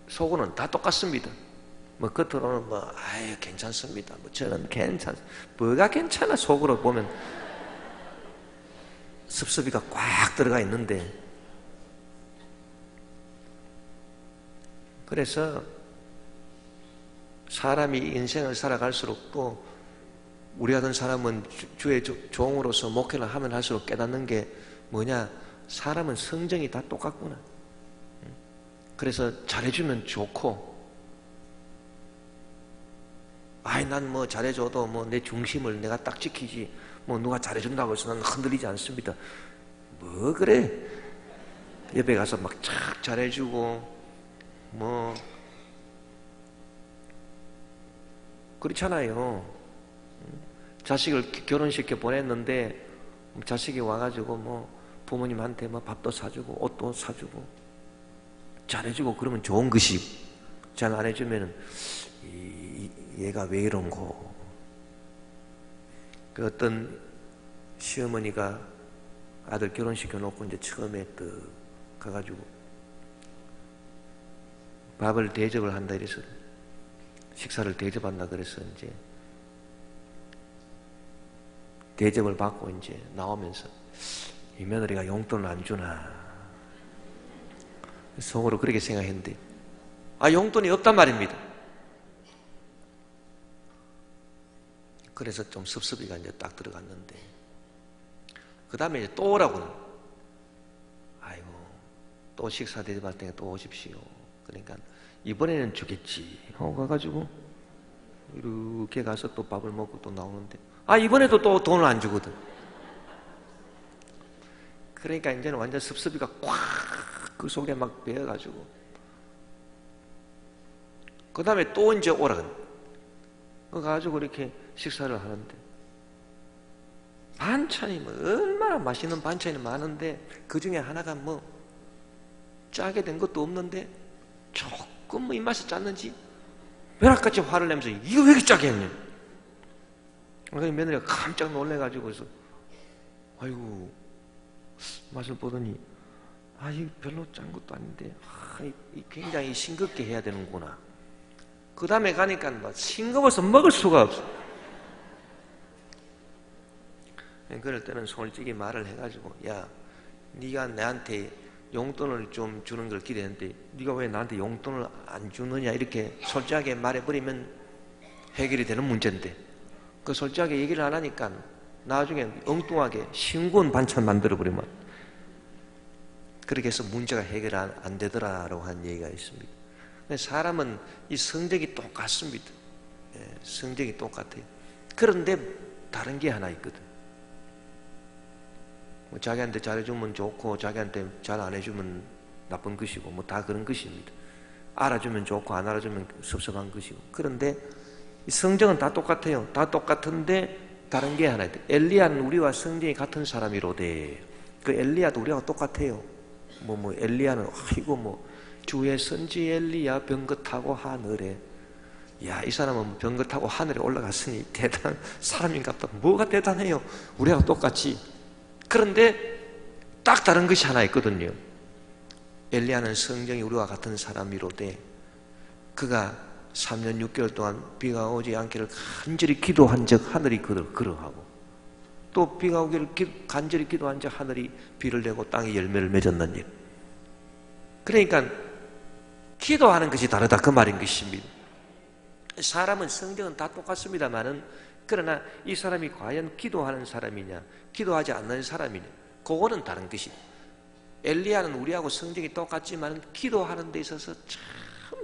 속으로는 다 똑같습니다. 뭐 겉으로는 뭐 아유 괜찮습니다. 뭐 저는 뭐가 괜찮아. 속으로 보면 섭섭이가 꽉 들어가 있는데. 그래서 사람이 인생을 살아갈수록 또 우리 같은 사람은 주의 종으로서 목회를 하면 할수록 깨닫는 게 뭐냐? 사람은 성정이 다 똑같구나. 그래서 잘해주면 좋고, 아이 난 뭐 잘해줘도 뭐 내 중심을 내가 딱 지키지 뭐 누가 잘해준다고 해서 난 흔들리지 않습니다. 뭐 그래? 옆에 가서 막 착 잘해주고 뭐 그렇잖아요. 자식을 결혼시켜 보냈는데 자식이 와가지고 뭐 부모님한테 뭐 밥도 사주고 옷도 사주고 잘해주고 그러면 좋은 것이, 잘 안 해주면은 얘가 왜 이런고. 그 어떤 시어머니가 아들 결혼시켜 놓고 이제 처음에 또 가가지고 밥을 대접을 한다 이래서 식사를 대접한다 그래서 이제 대접을 받고 이제 나오면서 이 며느리가 용돈을 안 주나 속으로 그렇게 생각했는데 용돈이 없단 말입니다. 그래서 좀 섭섭이가 이제 딱 들어갔는데 그 다음에 이제 또 오라고는. 아이고 또 식사 대접할 때 또 오십시오. 그러니까 이번에는 주겠지 하고 가가지고 이렇게 가서 또 밥을 먹고 또 나오는데 이번에도 또 돈을 안 주거든. 그러니까 이제는 완전 섭섭이가 꽉 그 속에 막 배어가지고 그 다음에 또 이제 오라거든. 그래가지고 이렇게 식사를 하는데 반찬이 뭐 얼마나 맛있는 반찬이 많은데 그 중에 하나가 뭐 짜게 된 것도 없는데 조금 뭐 입맛이 짰는지 벼락같이 화를 내면서 이거 왜 이렇게 짜게 했냐. 그래서 며느리가 깜짝 놀래가지고서 아이고 맛을 보더니 이거 별로 짠 것도 아닌데 굉장히 싱겁게 해야 되는구나. 그 다음에 가니까 막 싱거워서 먹을 수가 없어. 그럴 때는 솔직히 말을 해가지고 야 네가 나한테 용돈을 좀 주는 걸 기대했는데 네가 왜 나한테 용돈을 안 주느냐 이렇게 솔직하게 말해버리면 해결이 되는 문제인데 그 솔직하게 얘기를 안 하니까 나중에 엉뚱하게 싱거운 반찬 만들어버리면 그렇게 해서 문제가 해결 안 되더라라고 하는 얘기가 있습니다. 사람은 이 성격이 똑같습니다. 성격이 똑같아요. 그런데 다른 게 하나 있거든. 자기한테 잘해주면 좋고 자기한테 잘 안 해주면 나쁜 것이고 뭐 다 그런 것입니다. 알아주면 좋고 안 알아주면 섭섭한 것이고. 그런데 이 성정은 다 똑같아요. 다 똑같은데 다른 게 하나 있다. 엘리야는 우리와 성정이 같은 사람이로되 그 엘리야도 우리와 똑같아요. 엘리야는 주의 선지 엘리야 병거 타고 하늘에 이 사람은 병거 타고 하늘에 올라갔으니 대단한 사람인갑다. 뭐가 대단해요? 우리하고 똑같이. 그런데 딱 다른 것이 하나 있거든요. 엘리야는 성경이 우리와 같은 사람이로되 그가 3년 6개월 동안 비가 오지 않기를 간절히 기도한 적 하늘이 그를 그러하고 또 비가 오기를 간절히 기도한 적 하늘이 비를 내고 땅에 열매를 맺었는 일. 그러니까 기도하는 것이 다르다 그 말인 것입니다. 사람은 성경은 다 똑같습니다만은 그러나 이 사람이 과연 기도하는 사람이냐 기도하지 않는 사람이냐 그거는 다른 것이. 엘리야는 우리하고 성경이 똑같지만 기도하는 데 있어서 참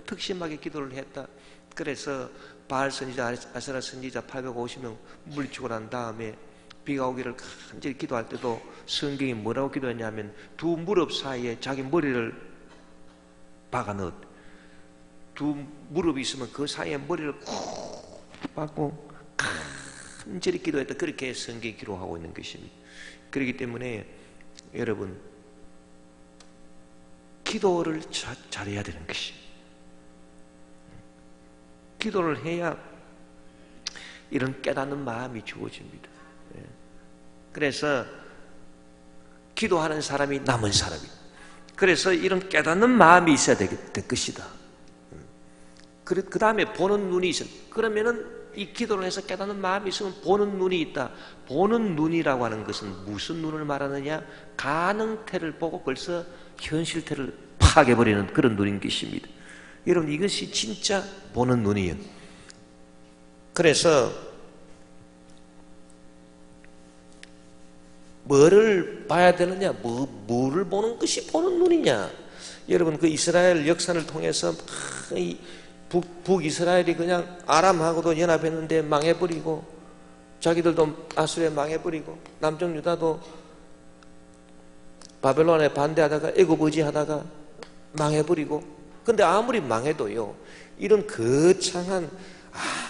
특심하게 기도를 했다. 그래서 바알 선지자 아세라 선지자 850명 물리치고 난 다음에 비가 오기를 간절히 기도할 때도 성경이 뭐라고 기도했냐면 두 무릎 사이에 자기 머리를 박아 넣었. 두 무릎이 있으면 그 사이에 머리를 콕 박고 간절히 기도했다. 그렇게 성경이 기록하고 있는 것입니다. 그렇기 때문에 여러분 기도를 잘해야 되는 것이. 기도를 해야 이런 깨닫는 마음이 주어집니다. 그래서 기도하는 사람이 남은 사람이다. 그래서 이런 깨닫는 마음이 있어야 될 것이다. 그 다음에 보는 눈이 있어. 그러면은 이 기도를 해서 깨닫는 마음이 있으면 보는 눈이 있다. 보는 눈이라고 하는 것은 무슨 눈을 말하느냐? 가능태를 보고 벌써 현실태를 파괴해버리는 그런 눈인 것입니다. 여러분 이것이 진짜 보는 눈이에요. 그래서 뭐를 봐야 되느냐? 뭐를 보는 것이 보는 눈이냐? 여러분 그 이스라엘 역사를 통해서 북이스라엘이 그냥 아람하고도 연합했는데 망해버리고 자기들도 아수르에 망해버리고 남쪽 유다도 바벨론에 반대하다가 애굽 의지하다가 망해버리고. 근데 아무리 망해도요 이런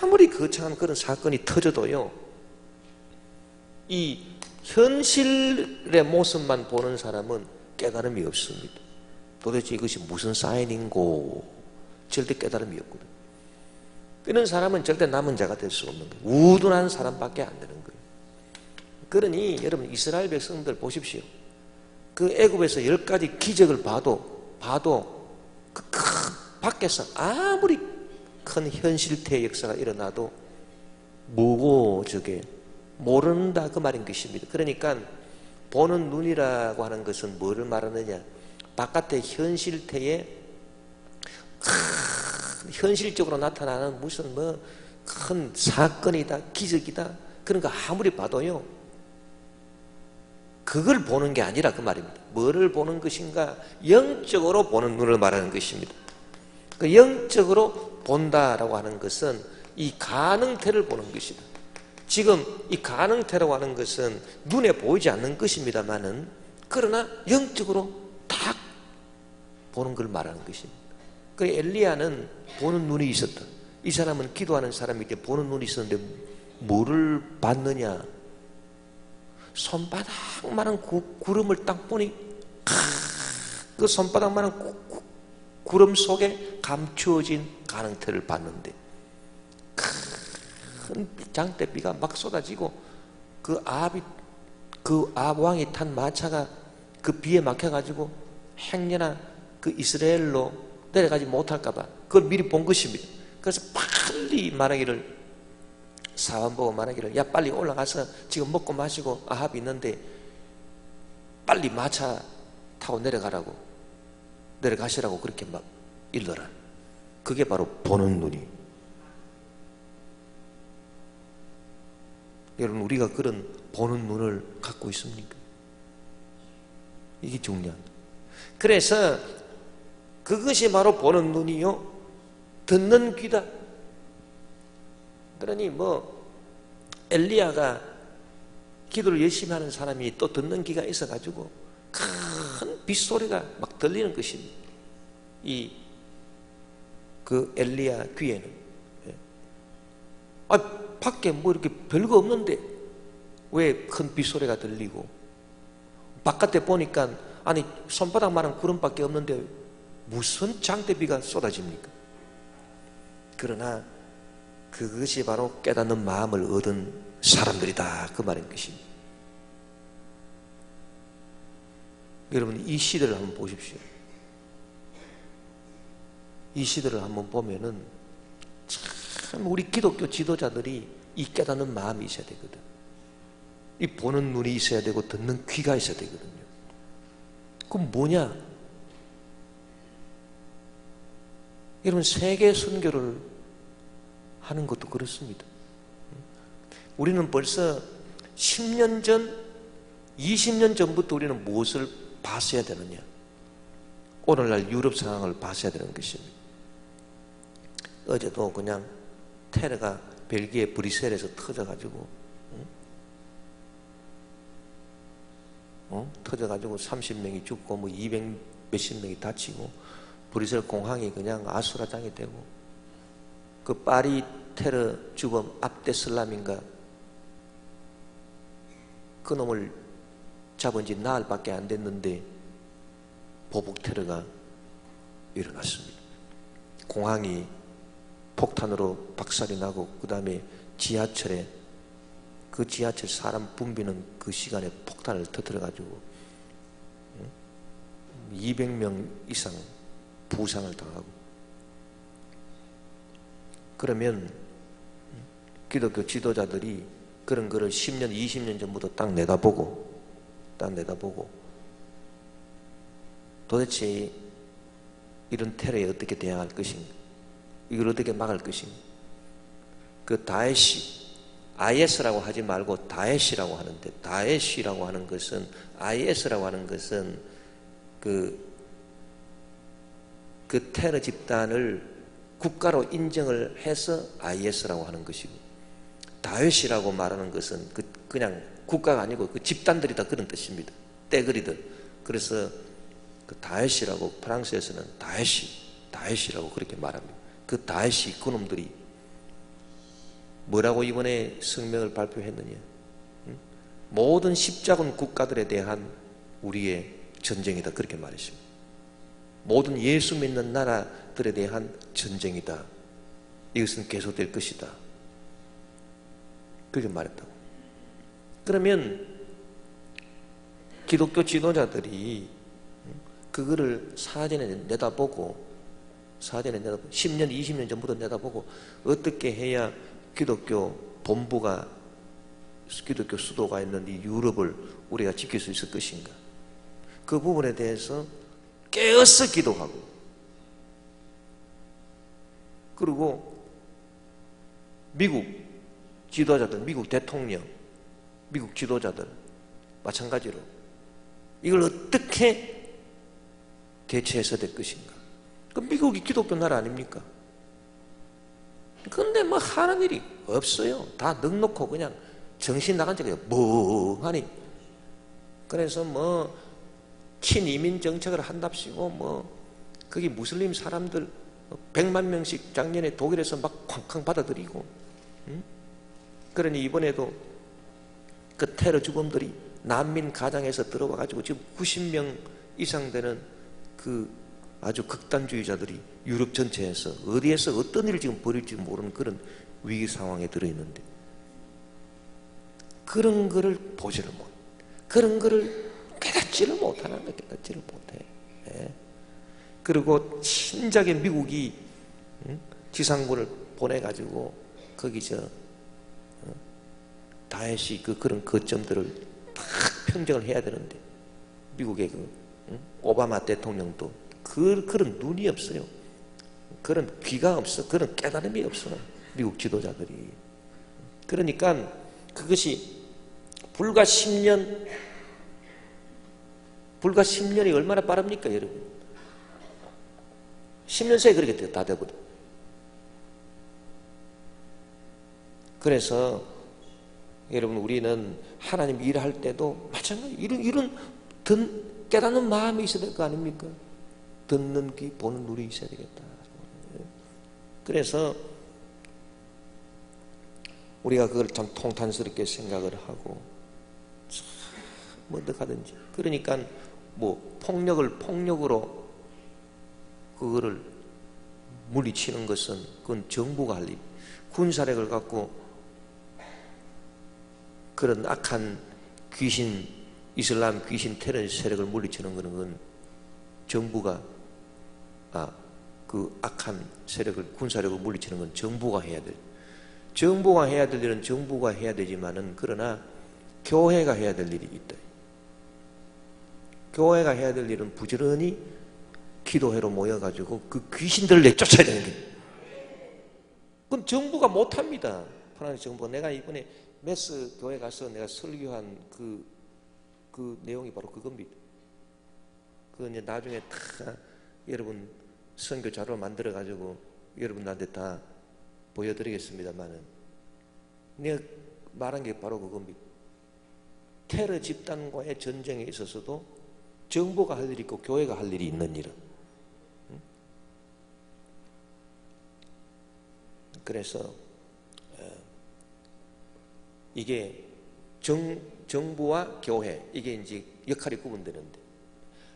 아무리 거창한 그런 사건이 터져도요 이 현실의 모습만 보는 사람은 깨달음이 없습니다. 도대체 이것이 무슨 사인인고 절대 깨달음이 없거든. 이런 사람은 절대 남은 자가 될 수 없는 거예요. 우둔한 사람밖에 안 되는 거예요. 그러니 여러분 이스라엘 백성들 보십시오. 그 애굽에서 10가지 기적을 봐도 그 큰 밖에서 아무리 큰 현실태의 역사가 일어나도 뭐고 저게 모른다 그 말인 것입니다. 그러니까 보는 눈이라고 하는 것은 뭐를 말하느냐? 바깥의 현실태에 현실적으로 나타나는 무슨 큰 사건이다 기적이다 그런 거 아무리 봐도요 그걸 보는 게 아니라 그 말입니다. 뭐를 보는 것인가? 영적으로 보는 눈을 말하는 것입니다. 그 영적으로 본다라고 하는 것은 이 가능태를 보는 것이다. 지금 이 가능태라고 하는 것은 눈에 보이지 않는 것입니다만은 그러나 영적으로 딱 보는 걸 말하는 것입니다. 그 엘리야는 보는 눈이 있었다. 이 사람은 기도하는 사람이기 때문에 보는 눈이 있었는데 뭐를 봤느냐? 손바닥만한 구름을 딱 보니 그 손바닥만한 구름 속에 감추어진 가능태를 봤는데 큰 장대비가 막 쏟아지고 그 아합왕이 탄 마차가 그 비에 막혀가지고 행여나 그 이스라엘로 내려가지 못할까봐 그걸 미리 본 것입니다. 그래서 빨리 말하기를 사람 보고 말하기를 야 빨리 올라가서 지금 먹고 마시고 아합이 있는데 빨리 마차 타고 내려가시라고 그렇게 막 일러라. 그게 바로 보는 눈이. 여러분 우리가 그런 보는 눈을 갖고 있습니까? 이게 중요합니다. 그래서 그것이 바로 보는 눈이요 듣는 귀다. 그러니 뭐 엘리야가 기도를 열심히 하는 사람이 또 듣는 귀가 있어가지고 큰 빗소리가 막 들리는 것입니다. 그 엘리야 귀에는 밖에 뭐 이렇게 별거 없는데 왜 큰 빗소리가 들리고 바깥에 보니까 아니 손바닥만한 구름밖에 없는데 무슨 장대비가 쏟아집니까? 그러나 그것이 바로 깨닫는 마음을 얻은 사람들이다 그 말인 것입니다. 여러분 이 시대를 한번 보십시오. 이 시대를 한번 보면은 참 우리 기독교 지도자들이 이 깨닫는 마음이 있어야 되거든. 이 보는 눈이 있어야 되고 듣는 귀가 있어야 되거든요. 그럼 뭐냐? 여러분 세계 선교를 하는 것도 그렇습니다. 우리는 벌써 10년 전, 20년 전부터 우리는 무엇을 봤어야 되느냐? 오늘날 유럽 상황을 봤어야 되는 것입니다. 어제도 그냥 테러가 벨기에 브뤼셀에서 터져가지고 터져가지고 30명이 죽고 뭐 200 몇십 명이 다치고 브뤼셀 공항이 그냥 아수라장이 되고 그 파리 테러 주범 압데슬람인가 그 놈을 잡은 지 나흘밖에 안 됐는데 보복 테러가 일어났습니다. 공항이 폭탄으로 박살이 나고 그 다음에 지하철에 그 지하철 사람 붐비는 그 시간에 폭탄을 터뜨려가지고 200명 이상 부상을 당하고 그러면 기독교 지도자들이 그런 거를 10년, 20년 전부터 딱 내다보고 도대체 이런 테러에 어떻게 대응할 것인가? 이걸 어떻게 막을 것인가? 그 다에시, IS라고 하지 말고 다에시라고 하는데 다에시라고 하는 것은 IS라고 하는 것은 그 테러 집단을 국가로 인정을 해서 IS라고 하는 것이고 다에시라고 말하는 것은 그냥 국가가 아니고 그 집단들이 다 그런 뜻입니다. 떼거리들. 그래서 그 다에시라고 프랑스에서는 다에시라고 그렇게 말합니다. 그 다에시 그놈들이 뭐라고 이번에 성명을 발표했느냐? 모든 십자군 국가들에 대한 우리의 전쟁이다 그렇게 말했습니다. 모든 예수 믿는 나라들에 대한 전쟁이다. 이것은 계속될 것이다. 그렇게 말했다고. 그러면 기독교 지도자들이 그거를 사전에 내다보고 10년, 20년 전부터 내다보고 어떻게 해야 기독교 본부가 기독교 수도가 있는 이 유럽을 우리가 지킬 수 있을 것인가? 그 부분에 대해서 깨어서 기도하고 그리고 미국 지도자들, 미국 대통령, 미국 지도자들 마찬가지로 이걸 어떻게 대처해서 될 것인가? 그 미국이 기독교 나라 아닙니까? 근데 뭐 하는 일이 없어요. 다 넉넉고 그냥 정신 나간 적이 멍하니. 그래서 뭐 친이민 정책을 한답시고 뭐 거기 무슬림 사람들 100만 명씩 작년에 독일에서 막 쾅쾅 받아들이고, 응? 그러니 이번에도 그 테러 주범들이 난민 가장에서 들어와가지고 지금 90명 이상 되는 그 아주 극단주의자들이 유럽 전체에서 어디에서 어떤 일을 지금 벌일지 모르는 그런 위기 상황에 들어있는데, 그런 거를 보지를 못, 그런 거를 깨닫지를 못하는 거야. 깨닫지를 못해. 예. 그리고 신작의 미국이 지상군을 보내가지고 거기 다에시 그런 거점들을 다 평정을 해야 되는데, 미국의 오바마 대통령도 그런 눈이 없어요. 그런 귀가 없어. 그런 깨달음이 없어. 미국 지도자들이. 그러니까 그것이 불과 10년이 얼마나 빠릅니까, 여러분? 10년 사이에 그렇게 다 돼버려. 그래서 여러분, 우리는 하나님 일할 때도 마찬가지 이런 깨닫는 마음이 있어야 될 거 아닙니까? 듣는 귀, 보는 눈이 있어야 되겠다. 그래서 우리가 그걸 참 통탄스럽게 생각을 하고 뭐 어떡하든지. 그러니까 뭐 폭력으로 그거를 물리치는 것은 그건 정부가 할 일. 군사력을 갖고 그런 악한 귀신, 이슬람 귀신 테러 세력을 물리치는 것은 그건 정부가 그 악한 세력을, 군사력을 물리치는 건 정부가 해야 될 일은 정부가 해야 되지만은, 그러나 교회가 해야 될 일이 있다. 교회가 해야 될 일은 부지런히 기도회로 모여가지고 그 귀신들을 내쫓아야 되는 거예요. 그건 정부가 못합니다. 프랑스 정부가. 내가 이번에 메스 교회 가서 내가 설교한 그 내용이 바로 그겁니다. 그 이제 나중에 다 여러분 선교 자료 만들어가지고 여러분들한테 다 보여드리겠습니다만은, 내가 말한 게 바로 그겁니다. 테러 집단과의 전쟁에 있어서도 정부가 할 일이 있고 교회가 할 일이 있는 일은. 그래서 이게 정부와 교회, 이게 이제 역할이 구분되는데,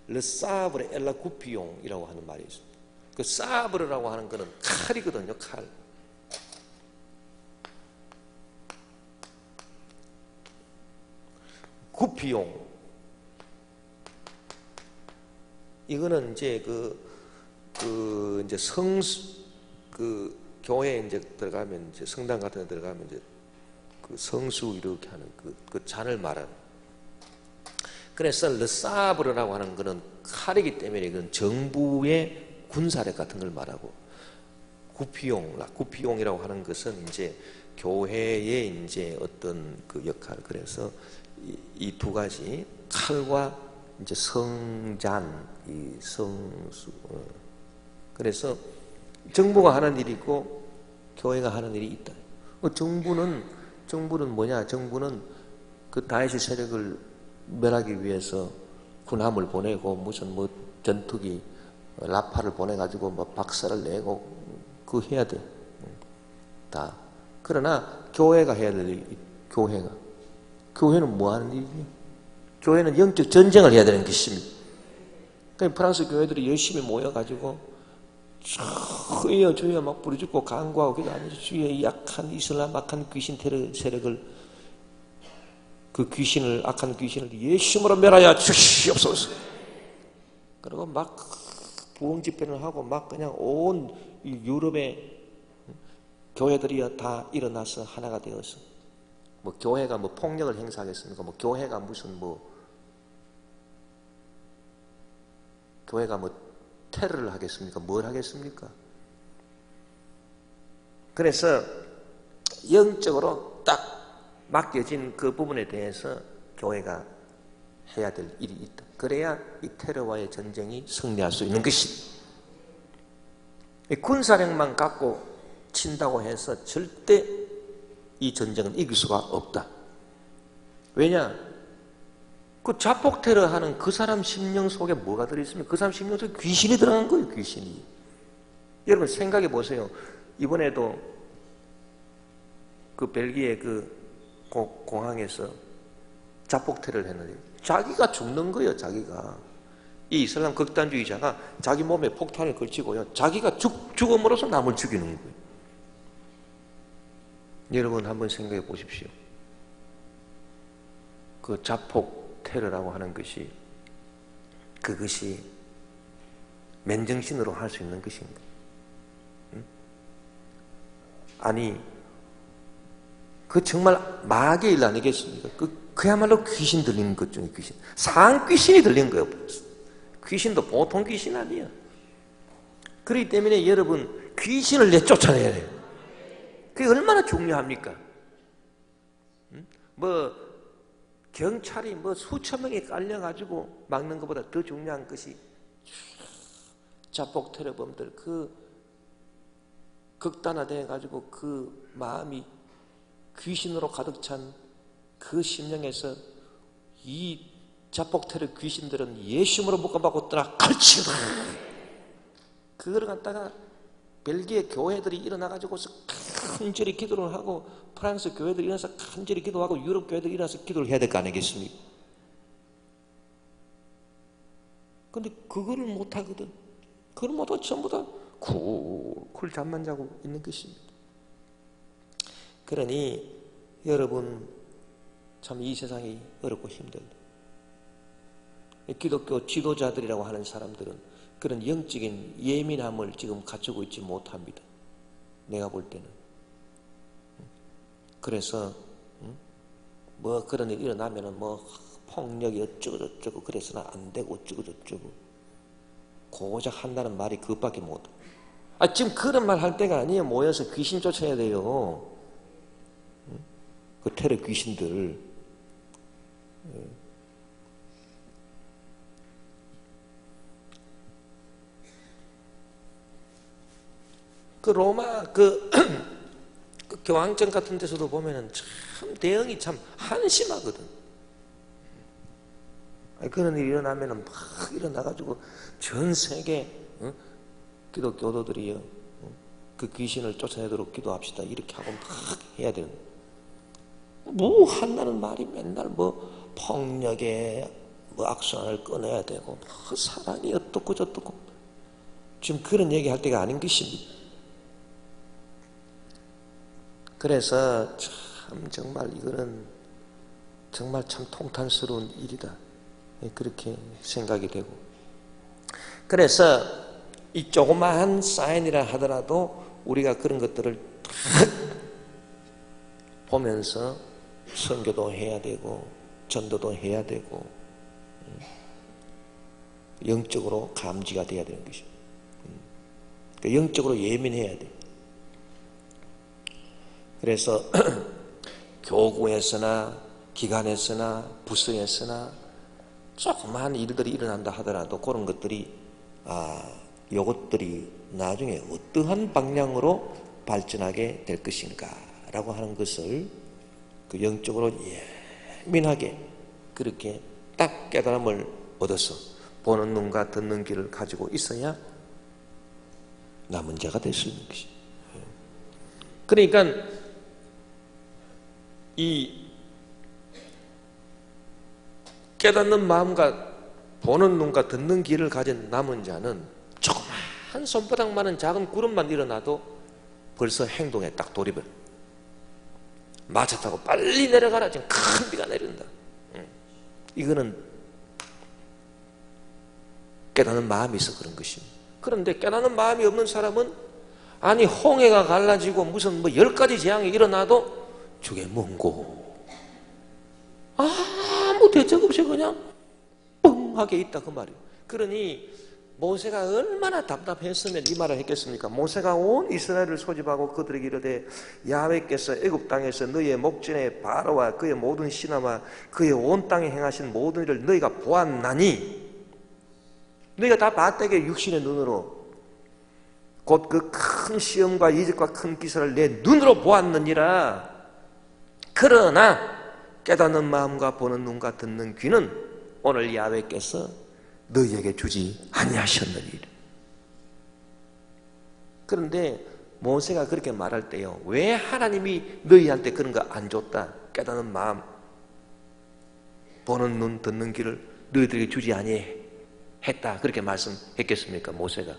르사브레 엘라 구피용이라고 하는 말이 있습니다. 그 사브르라고 하는 거는 칼이거든요. 칼. 구피용, 이거는 이제 이제 교회에 이제 들어가면, 이제 성당 같은 데 들어가면 이제 그 성수 이렇게 하는 그 잔을 말하는. 그래서 르사브르라고 하는 거는 칼이기 때문에 이건 정부의 군사력 같은 걸 말하고, 구피용이라고 하는 것은 이제 교회의 이제 어떤 그 역할. 그래서 이 두 가지, 칼과 이제 성잔, 이 성수. 그래서 정부가 하는 일이 있고 교회가 하는 일이 있다. 정부는 뭐냐? 정부는 그 다에시 세력을 멸하기 위해서 군함을 보내고 무슨 뭐 전투기 라파를 보내가지고 뭐 박살을 내고 그거 해야 돼. 다. 그러나 교회가 해야 될 일이, 교회는 뭐 하는 일이냐? 교회는 영적 전쟁을 해야 되는 것입니다. 그러니까 프랑스 교회들이 열심히 모여가지고 주여 막 부르짖고 간구하고, 그게 아니죠. 주여 이 약한 이슬람 악한 귀신 테러 세력을, 그 귀신을, 악한 귀신을 예수님으로 멸하여 주시옵소서. 그리고 막 부흥 집회를 하고 막 그냥 온 유럽의 교회들이 다 일어나서 하나가 되어서, 뭐 교회가 뭐 폭력을 행사하겠습니까? 뭐 교회가 무슨 교회가 뭐 테러를 하겠습니까? 뭘 하겠습니까? 그래서 영적으로 딱 맡겨진 그 부분에 대해서 교회가 해야 될 일이 있다. 그래야 이 테러와의 전쟁이 승리할 수 있는 것이다. 군사력만 갖고 친다고 해서 절대 이 전쟁은 이길 수가 없다. 왜냐? 그 자폭 테러 하는 그 사람 심령 속에 뭐가 들어있습니까? 그 사람 심령 속에 귀신이 들어간 거예요, 귀신이. 여러분 생각해 보세요. 이번에도 그 벨기에 그 공항에서 자폭 테러를 했는데 자기가 죽는 거예요, 자기가. 이 이슬람 극단주의자가 자기 몸에 폭탄을 걸치고요, 자기가 죽음으로써 남을 죽이는 거예요. 여러분 한번 생각해 보십시오. 그 자폭 테러라고 하는 것이, 그것이 맨정신으로 할 수 있는 것인가? 응? 아니, 그 정말 마귀의 일 아니겠습니까? 그야말로 귀신 들리는 것 중에 귀신. 상귀신이 들린 거예요. 귀신도 보통 귀신 아니에요. 그렇기 때문에 여러분, 귀신을 내쫓아내야 돼요. 그게 얼마나 중요합니까? 경찰이 수천 명이 깔려가지고 막는 것보다 더 중요한 것이 자폭 테러범들 극단화되어가지고 그 마음이 귀신으로 가득 찬 그 심령에서 이 자폭 테러 귀신들은 예수님으로 묶어받고 떠나 칼치다. 그거를 갖다가 벨기에 교회들이 일어나가지고서 간절히 기도를 하고, 프랑스 교회들이 일어나서 간절히 기도하고, 유럽 교회들이 일어나서 기도를 해야 될 거 아니겠습니까? 근데 그거를 못하거든. 그걸 못하고 전부 다 쿨 잠만 자고 있는 것입니다. 그러니 여러분, 참 이 세상이 어렵고 힘들다. 기독교 지도자들이라고 하는 사람들은 그런 영적인 예민함을 지금 갖추고 있지 못합니다. 내가 볼 때는. 그래서 그런 일이 일어나면은 폭력이 어쩌고저쩌고 그래서는 안 되고 어쩌고저쩌고 고작 한다는 말이 그것밖에 못해. 지금 그런 말 할 때가 아니에요. 모여서 귀신 쫓아야 돼요. 그 테러 귀신들. 그 로마 그 교황청 같은 데서도 보면은 참 대응이 참 한심하거든. 그런 일이 일어나면은 막 일어나가지고 전 세계 기독교도들이요, 그 귀신을 쫓아내도록 기도합시다 이렇게 하고 막 해야 되는. 한다는 말이 맨날 폭력에 악순환을 끊어야 되고 사랑이 어떻고 저떻고, 지금 그런 얘기할 때가 아닌 것입니다. 그래서 참 정말 이거는 정말 참 통탄스러운 일이다, 그렇게 생각이 되고, 그래서 이 조그마한 사인이라 하더라도 우리가 그런 것들을 보면서 선교도 해야 되고 전도도 해야 되고 영적으로 감지가 돼야 되는 것입니다. 영적으로 예민해야 돼. 그래서 교구에서나 기관에서나 부서에서나 조그마한 일들이 일어난다 하더라도 그런 것들이 요것들이 나중에 어떠한 방향으로 발전하게 될 것인가 라고 하는 것을 그 영적으로 예민하게 그렇게 딱 깨달음을 얻어서 보는 눈과 듣는 귀를 가지고 있어야 남은 자가 될 수 있는 것이죠. 그러니까 이 깨닫는 마음과 보는 눈과 듣는 귀를 가진 남은 자는 조그만 손바닥만한 작은 구름만 일어나도 벌써 행동에 딱 돌입을. 마차 타고 빨리 내려가라, 지금 큰 비가 내린다. 이거는 깨닫는 마음이 있어 그런 것입니다. 그런데 깨닫는 마음이 없는 사람은 홍해가 갈라지고 무슨 10가지 재앙이 일어나도 저게 뭔고 아무 대책 없이 그냥 뻥하게 있다 그 말이에요. 그러니 모세가 얼마나 답답했으면 이 말을 했겠습니까? 모세가 온 이스라엘을 소집하고 그들에게 이르되 야훼께서 애굽 땅에서 너희의 목전에 바로와 그의 모든 신하와 그의 온 땅에 행하신 모든 일을 너희가 보았나니, 너희가 다 봤다게 육신의 눈으로 곧 그 큰 시험과 이적과 큰 기사를 내 눈으로 보았느니라. 그러나 깨닫는 마음과 보는 눈과 듣는 귀는 오늘 야훼께서 너희에게 주지 아니하셨느니라. 그런데 모세가 그렇게 말할 때요, 왜 하나님이 너희한테 그런 거 안 줬다, 깨닫는 마음, 보는 눈, 듣는 귀를 너희들에게 주지 아니했다, 그렇게 말씀했겠습니까, 모세가?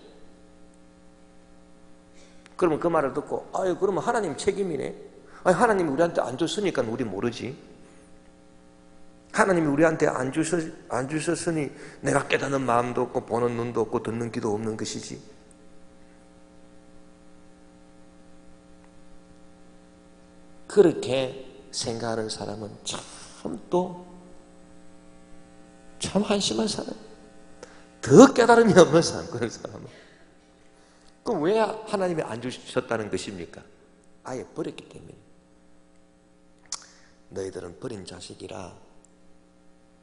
그러면 그 말을 듣고, 아유, 그러면 하나님 책임이네. 아니, 하나님이 우리한테 안 줬으니까 우리 모르지. 하나님이 우리한테 안 주셨으니 내가 깨닫는 마음도 없고 보는 눈도 없고 듣는 귀도 없는 것이지. 그렇게 생각하는 사람은 참 한심한 사람, 더 깨달음이 없는 사람, 그런 사람은. 그럼 왜 하나님이 안 주셨다는 것입니까? 아예 버렸기 때문에. 너희들은 버린 자식이라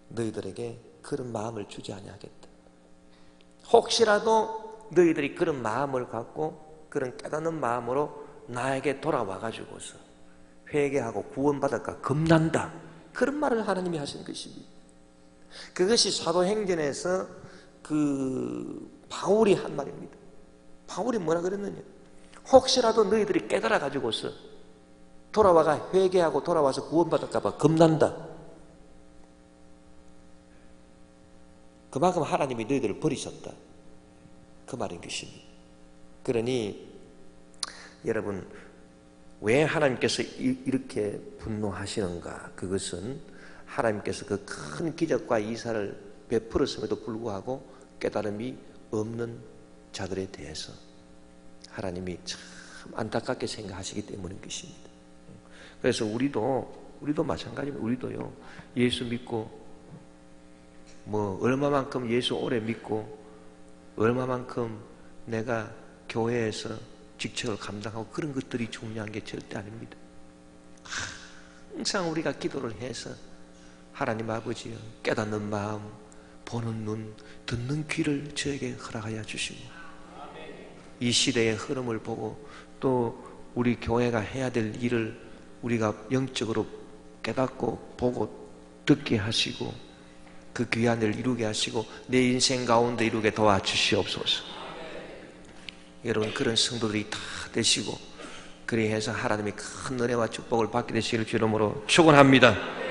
너희들에게 그런 마음을 주지 아니하겠다. 혹시라도 너희들이 그런 마음을 갖고 그런 깨닫는 마음으로 나에게 돌아와 가지고서 회개하고 구원받을까 겁난다, 그런 말을 하나님이 하신 것입니다. 그것이 사도행전에서 바울이 한 말입니다. 바울이 뭐라 그랬느냐, 혹시라도 너희들이 깨달아 가지고서 돌아와가 회개하고 돌아와서 구원받을까 봐 겁난다. 그만큼 하나님이 너희들을 버리셨다, 그 말인 것입니다. 그러니 여러분, 왜 하나님께서 이렇게 분노하시는가? 그것은 하나님께서 그 큰 기적과 이사를 베풀었음에도 불구하고 깨달음이 없는 자들에 대해서 하나님이 참 안타깝게 생각하시기 때문인 것입니다. 그래서 우리도 마찬가지입니다. 우리도요, 예수 믿고 얼마만큼 예수 오래 믿고 얼마만큼 내가 교회에서 직책을 감당하고 그런 것들이 중요한 게 절대 아닙니다. 항상 우리가 기도를 해서 하나님 아버지여, 깨닫는 마음, 보는 눈, 듣는 귀를 저에게 허락하여 주시고, 이 시대의 흐름을 보고 또 우리 교회가 해야 될 일을 우리가 영적으로 깨닫고 보고 듣게 하시고 그 귀한 일을 이루게 하시고 내 인생 가운데 이루게 도와주시옵소서. 여러분, 그런 성도들이 다 되시고 그리해서 하나님의 큰 은혜와 축복을 받게 되시기를 주름으로 축원합니다.